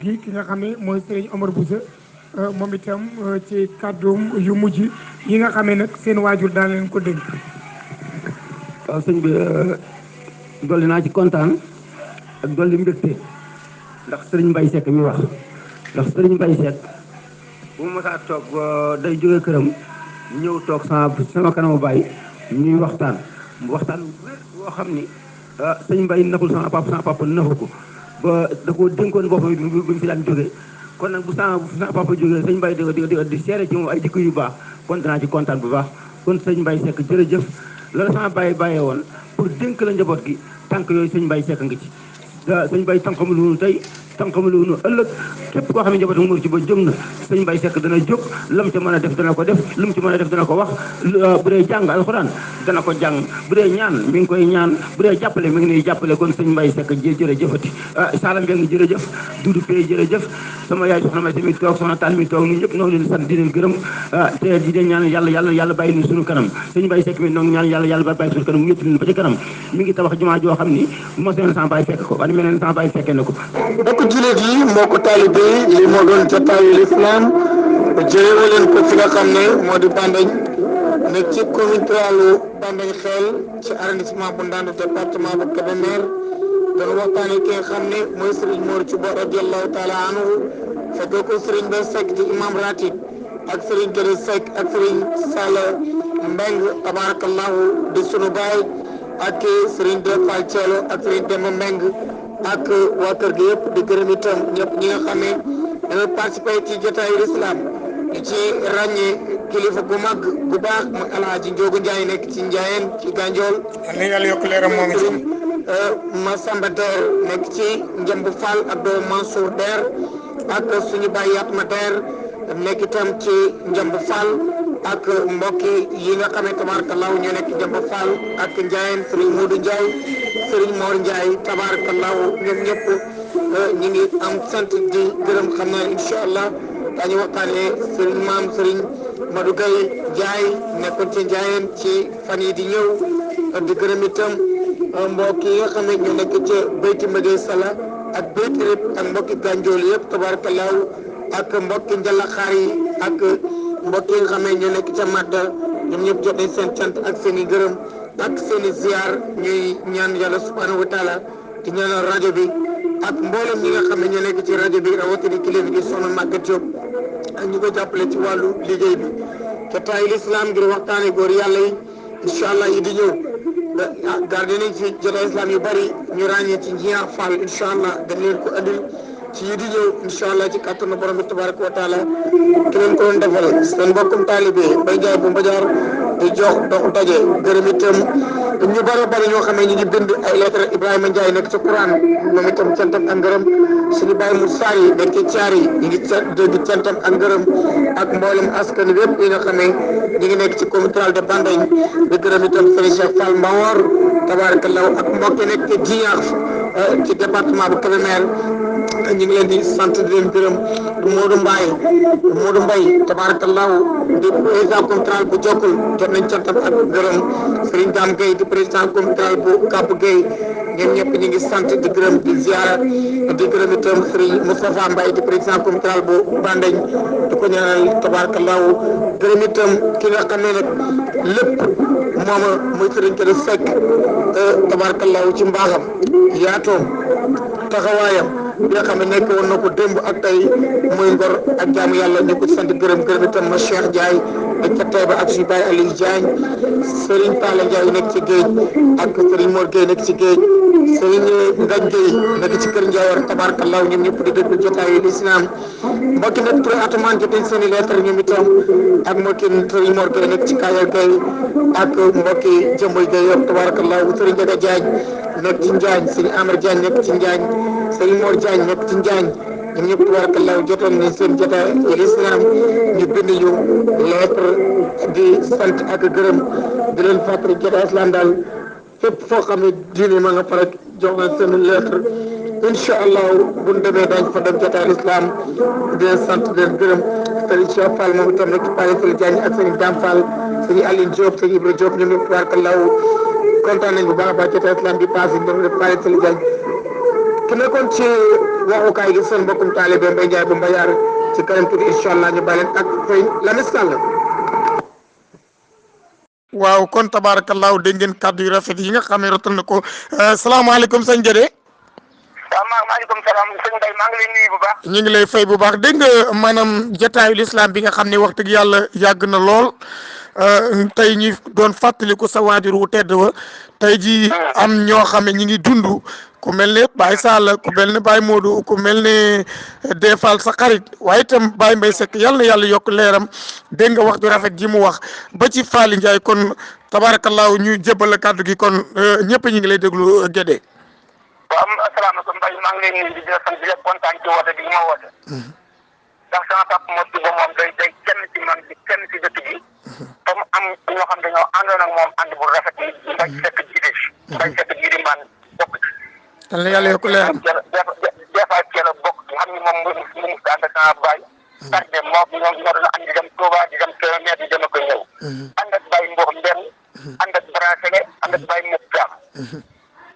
ki nga xam ne mooy Serigne Omar Boussa moom itam ci kàddoom yu mujj yi nga xamee nag seen waajur daan leen ko dénk. waaw sëñ bi dolli naa ci kontaan ak dolli mbégte ndax sëriñ Mbaye Seck mi wax ndax sëriñ Mbaye Seck bu ma mosaa toog day jógee këram ñëw toog sama kanamu baay ñuy waxtaan woo xam ni sëñ Mbaye naxul sama papa naxu ko ba da koo dénkoon boppam bi mu fi daan jógee kon nag bu sama papa jógee sëñ Mbaye di seere ci moom ay jikko yu baax kon danaa ci kontaan bu baax kon sëñ Mbaye Seck jërëjëf loolu sama bàyyee woon pour dénk la njaboot gi tànk yooyu sëñ Mbaye Seck nga ci sëñ Mbaye tànqam lu tey tànqam lu ëllëg képp koo xam ne njaboot mu ci ba jóg na sëñ Mbaye Seck dana jóg lam ca mën a def dana ko def lu mu ci mën a def dana ko wax bu dee jàng alxuraan dana ko jàng bu dee ñaan mi ngi koy ñaan bu dee jàppale mi ngi nuy jàppale kon sëñ Mbaye Seck jërëjëfati Sala Mbeng jërëjëf Dudu Pay jërëjëf sama yaay soxna may tamit toog soxna Tall mi toog ñun ñëpp noo ngi leen sant di leen gërëm te di leen ñaan yàlla bàyyi nu suñu kanam sëñ Mbaye Seck mi noo ngi ñaan yàlla bàyyi suñu kanam mu ñëpp ba ci kanam mi ngi tabax jumaa joo xam ni bu ma seen sama baay fekk ko wala mel ne sama baay fekkee na ko mbokk jullit yi mbokk taalibe yi li moo doon jotaayu lislaam jëlee leen ko fi nga xam ne moo di Bandeñ nekk ci commune rurale Bandeñ Xel ci arrondissement bu Ndande département bu Kébémer doon waxtaanee ki nga xam ne mooy Serigne Mor Thioub radiyallahu taala anhu fekkee ko Serigne Mbaye Seck di imam ratib ak Serigne Guédé Seck ak Serigne Sala Mbeng tabarakallahu di sunu baay ak Serigne Defal Thielo ak Serigne Demba Mbeng ak waa kër gi yëpp di gërëm itam ñëpp ñi nga xam ne dañoo participé ci jotaayu lislaam di ci ràññee kilifa gu mag gu baax mu Alaaji Njoogu Njaay nekk ci Njaayeen ci Ganjool. ni yàlla yokk leeram moom itam. Masamba Der nekk ci Njambu Fall ak doomu Mansour Der ak suñu baay Yatma Der nekk itam ci Njambu Fall ak mbokki yi nga xam ne tabarakallahu ñoo nekk Njambu Fall ak Njaayeen Serigne Modou Ndiaye Serigne Mor Ndiaye tabarakallahu ñoom ñëpp ñi ngi am sant di gërëm xam naa incha allah daañu waxtaanee Serigne maam Serigne Madou Gaye Ndiaye nekkoon ci Njaayeen ci fan yi di ñëw di gërëm itam mbokk yi nga xam ne ñoo nekk ca Beyti Mbégué Sala ak Beyti Rip ak mbokki Ganjool yëpp tabarakallahu ak mbokki Njalaxaar yi ak mbokk yi nga xam ne ñoo nekk ca Madda ñoom ñëpp jot nañ seen cant ak seen i gërëm ak seen i ziar ñuy ñaan yàlla subhanahu wa taala di ñaanal rajo bi ak mboolem ñi nga xam ne ñoo nekk ci rajo bi rawatina kilifa gi soxna Maguette Diop ak ñi ko jàppale ci wàllu liggéey bi te tay l'islam ngir waxtaane góor yàlla yi incha allah yi di ñëw garde nañ fi jotaay islam yu bari ñu ràññee ci Njiyaar Fall incha allah dañ leen ko andil ci yi di ñëw incha allah ci kàttanu borom bi tabaraka wa taala ki leen ko doon defal seen mbokkum taalibe Mbaye Ndiaye bu Mbadiar di jox dox daje gërëm itam ñu bari ñoo xam ne ñu ngi bind ay lettre Ibrahima Ndiaye nekk ci Quran moom itam cantam ak ngërëm suñu bàyyi mu saar yi nekk ci caar yi ñu ngi dégg cantam ak ngërëm ak mboolem askan wi yëpp yi nga xam ne ñu ngi nekk ci commune rurale de Bandeñ di gërëm itam Serigne Cheikh Fall Mbawor tabarakallahu ak mbokk yi nekk ci Djiñaax ci département bu Kébémer ñu ngi leen di sant di leen gërëm Modou Mbaye tabarakallahu di président communal bu Jokkul jot nañ cantam ak gërëm Serigne Dame Gueye di président communal bu Kap Gueye ñoom ñëpp ñu ngi sant di gërëm di ziara di gërëm itam Serigne Moustapha Mbaye di président communal bu Bandeñ di ko ñaanal tabarakallahu gërëm itam ki nga xam ne nag lépp mooma muy Serigne Guédé Seck tabarakallahu ci mbaaxam yaatoom taxawaayam bi nga xam ne nekk woon na ko démb ak tey muy ngor ak jaamu yàlla ñu ko sant gërëm itam ma Cheikh Ndiaye ak ca Taïba ak suñu baay Aliou Diagne Serigne Talla Ndiaye nekk ci géej ak Serigne Mor Gueye nekk ci géej Serigne Ngagne Gueye nekk ci kër Ndiawar tabarakallahu ñoom ñëpp di déglu jotaayu l'islam mbokki nag Touré Atoumane jot nañ seen i lettre ñoom itam ak mbokki Serigne Mor Gueye nekk ci Kayal Gueye ak mbokki Jëmboy Gueye yëpp tabarakallahu Serigne Ndiaga Diagne nekk ci Njaañ Serigne Amar Diagne nekk ci Njaañ Serigne Mor Diagne nekk ci Njaañ ñoom ñëpp tabarakallahu jotoon nañ seen jotaay l'islam ñu bind ñu lettre di sant ak gërëm di leen fàttali jotaay islam daal fépp foo xam ne diine ma nga fa rek jox na seen lettre incha allah bu ñu demee dañ fa dem jotaay islam di leen sant di leen gërëm Serigne Cheikh Fall moom itam nekk ci Paris Serigne Diagne ak Serigne Dame Fall Serigne Aline Diop Serigne Ibra Diop ñoom ñëpp tabarakallahu kontaan nañ bu baax a baax jotaay islam bi passé ñoom ñëpp Paris Serigne Diagne ki nekkoon ci waxukaay gi seen mbokkum taalibe Mbaye Ndiaye bu Mbayar ci kanam tuuti incha allah ñu bàyyi leen ak sëñ Lamine Sall. waaw kon tabaarakallaahu dégg ngeen kàddu yu rafet yi nga xam ne rotal na ko salaamaaleykum sëñ Gédé. waaw maaleykum salaam sëñ Mbaye maa ngi lay nuyu bu baax. ñu ngi lay fay bu baax dégg nga maanaam jotaayu lislaam bi nga xam ne wax dëgg yàlla yàgg na lool tey ñi doon fàttaliku sa waajur wu tedd wa tey ji am ñoo xam ne ñi ngi dund ku mel ne Baye Sall ku mel ne Baye Modou ku mel ne Defal sa xarit waaye itam Baye Mbaye Seck yàlla na yàlla yokk leeram dégg nga wax ju rafet ji mu wax ba ci Faly Ndiaye kon tabaarakallaahu ñu jébbal la kàddu gi kon ñëpp ñu ngi lay déglu Gédé. waaw asalaamaaleykum Mbaye maa ngi lay nuyu di la sant di la kontaan ci woote bi ma woote. ndax sama papa moo tudd moom day kenn ci man di kenn ci dëkk bi. te mu am ñoo xam dañoo àndoon ak moom ànd bu rafet yi Mbaye Seck jiite Mbaye Seck jiite man bokk ci. yal na yàlla yokk leeram. des fois Thiel a bokk xam ni moom mu mus ànd ak sama baay. tardé moo ñoo doon ànd di dem Touba di dem Kébémer di dem ak ñëw. ànd ak Baye Mbox Mbène. ànd ak Brasélé ànd ak Baye Moussa Thiam.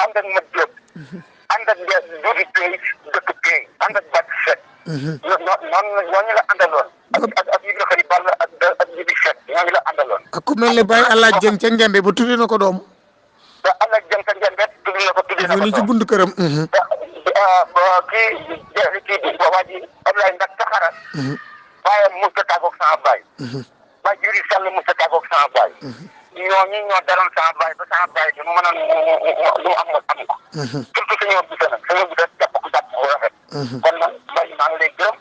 ànd ak Mat Diop. ànd ak Doudi Pay dëkk Pay ànd ak Bat Seck. ñooñu la àndaloon. ak Ibra Xari Ball ak Jibi Seck ñooñu la àndaloon. ak ku mel ne Baye Alla Dieng ca Ngembe ba tuddee na ko doom. te Alla Dieng ca Ngembe tuddee na ko doom ci buntu këram. kii bi waa ji Ablaye Ndak Taxara. waaye mos a tàggoog sama baay. ba Juri Sall mos a tàggoog sama baay. ñooñu ñoo daloon sama baay ba sama baay bi mu mënoon lu mu am nga am ko. surtout suñu wàllu gis-gis suñu wàllu jàpp ko jàpp bu rafet. kon nag Mbaye maa ngi lay gërëm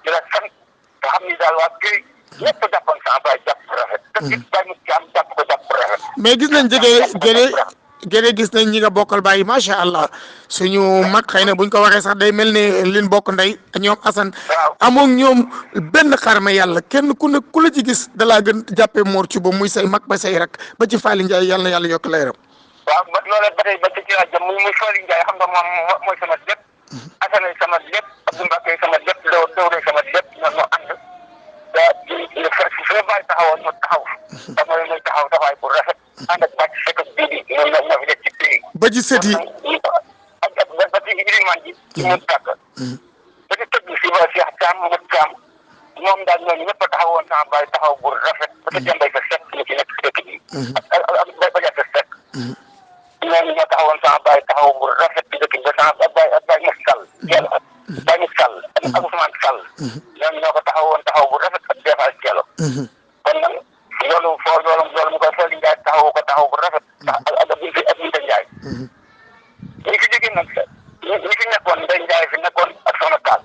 di la sant nga xam ni daal waa kii ñëpp jàppoon sama baay jàpp bu rafet. te gis Baye mu am jàpp ko jàpp bu rafet. mais gis nañ Gédé gis nañ ñi nga bokkal bàyyi macha allah suñu mag xëy na buñ ko waxee sax day mel ne liñ bokk ndey ñoom Assane. amoon ñoom benn xarma yàlla kenn ku ne ku la ci gis da laa gën jàppee Mor Cuba muy say mag ba say rak ba ci Faly Ndiaye yàlla na yàlla yokk leeram. waaw ba loolee ba tey ba ci rajo muy Faly Ndiaye xam nga moom mooy sama lépp. Assane sama lépp Abdou Mbacke sama lépp Dóoré sama lépp ñoo ànd. suñu bàyyi taxawoon ñu taxaw. te mooy taxaw taxawaay bu rafet. ànd ak bàcc fekk bii di ñoo fi def ci pays. ba ci sët yi. ba ci Iliman ji. ci mu tàgg. ba ci tëgg si ba Cheikh Thiam Mbët Thiam moom daal ñooñu ñëpp a taxawoon sama bàyyi taxaw bu rafet. ba ca Jambay sa Seck ñu ci nekk ci dëkk bi. ak Badiate Seck. ñooñu ñoo taxawoon sama bàyyi taxaw bu rafet ci dëkk bi ba sama Baye Moussa Sall. Thiel Baye Moussa Sall ak Ousmane Sall. ñooñu ñoo ko taxawoon taxaw bu rafet ak Defal Thiel. kon nag loolu mu koy Faly Ndiaye taxawu ko taxaw bu rafet. ak Binta Ndiaye. ñi fi jógee nag ñi fi nekkoon Ndeye Ndiaye fi nekkoon ak Soxna Tall.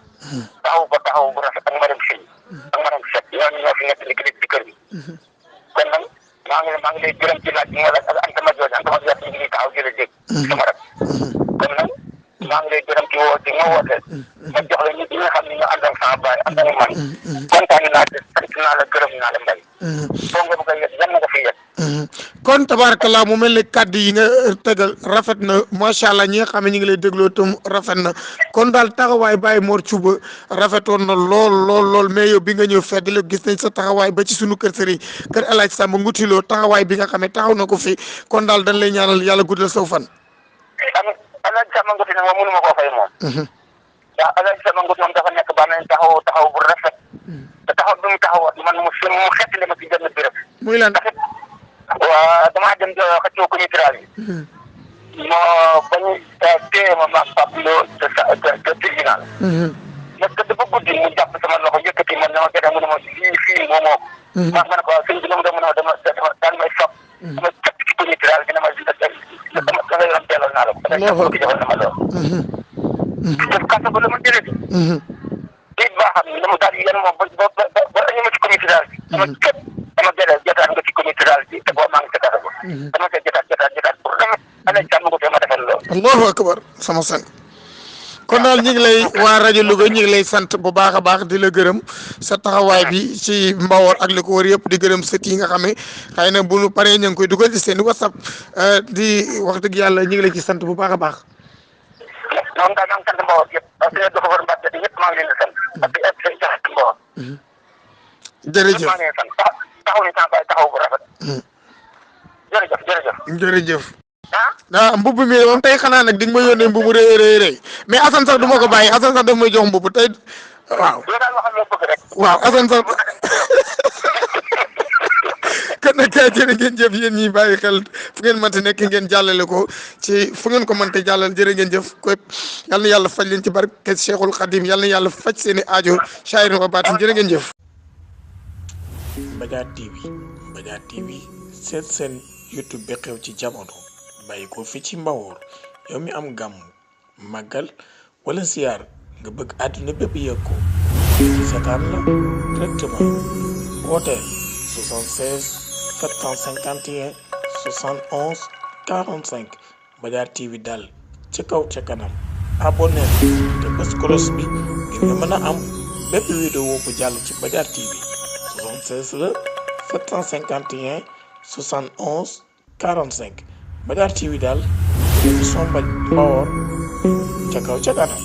taxawu ko taxaw bu rafet ak madame Seye ak madame Seck ñooñu ñoo fi nekk ci kër gi. kon nag maa ngi lay gërëm ci laaj bi nga laaj ak Anta Madior ñu ngi taxaw di la dégg. sama rek kon nag maa ngi lay gërëm ci woote nga woote. ma jox la ñi nga xam ne ñoo ànd ak sama baay ànd ak man. kontaan naa te sant naa la gërëm naa la Mbaye. foo nga bëgg a yegg yan nga fi yegg. kon tabarakallah mu mel ne kàddu yi nga tegal rafet na macha allah ñi nga xam ne ñu ngi lay dégloo tam rafet na kon daal taxawaay Baye Mor Cuba rafetoon na lool mais yow bi nga ñëw fedd la gis nañ sa taxawaay ba ci sunu kër sëriñ kër El Hadj Samba Ngutiloo taxawaay bi nga xam ne taxaw na ko fi kon daal dañ lay ñaanal yàlla guddal saw fan. El Hadj Samba Ngutiloo moom mënu ma koo fay moom. ndax El Hadj Samba Ngutiloo dafa nekk ba nañ taxaw bu rafet. te taxaw bi mu taxawoon man mu xettali ma ci benn béréb. muy lan. waaw damaa dem xëccoo ko mitral yi. moo ba ñu téye ma maag Pape Lo te tribunal. parce que dafa guddi mu jàpp sama loxo yëkkati man dama gën a mën a ma fii moomoo ko. ma ne ko waaw sëñ bi dama daan may sopp. dama cëpp ci ko mitral bi dama dama yoon teelal naa la ko. dama defal na ma lool. te kàttan ba la ma jëlee bi. it baa xam ne dama daal di yan moom ba ñu ma ci comité daal bi. dama cëpp dama jotaat nga ci comité daal bi te boo maa ngi ca kàttan ba. dama koy jotaat pour dama ala jàmm ko fee ma defal lool. allahu akbar sama sang kon daal ñu ngi lay waa rajo Louga ñu ngi lay sant bu baax a baax di la gërëm sa taxawaay bi ci Mbawor ak li ko wër yëpp di gërëm sët yi nga xam ne xëy na bu nu paree ñu ngi koy dugal ci seen WhatsApp di wax dëgg yàlla ñu ngi lay ci sant bu baax a baax. moom daal maa ngi sant Mbawor yëpp parce que dafa war Mbacke yëpp maa ngi leen di sant. parce que seen jaxat Mbawor. jërëjëf maa ngi leen di sant taxaw ni sama baay taxaw bu rafet. jërëjëf. mbubb mi moom tey xanaa nag di nga ma yónnee mbubu rëy mais Assane sax du ma ko bàyyi Assane sax daf may jox mbubb tey waaw yow daal waxal loo bëgg rek. waaw Assane sax kon nag jërë ngeen jëf yéen ñi bàyyi xel fu ngeen mënti nekk ngeen jàllale ko ci fu ngeen ko mënti jàllale jërë ngeen jëf ko yal na yàlla faj leen ci barke Cheikhul Khadim yal na yàlla faj seeni aajo shaahirin wa baatin jërë ngeen jëf. Mbadiar TV seet seen YouTube bi xew ci jamono bàyyi ko fi ci Mbawoor yow mi am gàmm màggal wala siyaar nga bëgg àdduna bépp yëg ko ci seetaan la directement wooteel 76 751 71 45 Mbadiar TV daal ca kaw ca kanam abonné te bës cloche bi ngir nga mën a am bépp vidéo bu jàll ci Mbadiar TV 76 la 751 71 45 Mbadiar TV daal télévision Mbawoor ca kaw ca kanam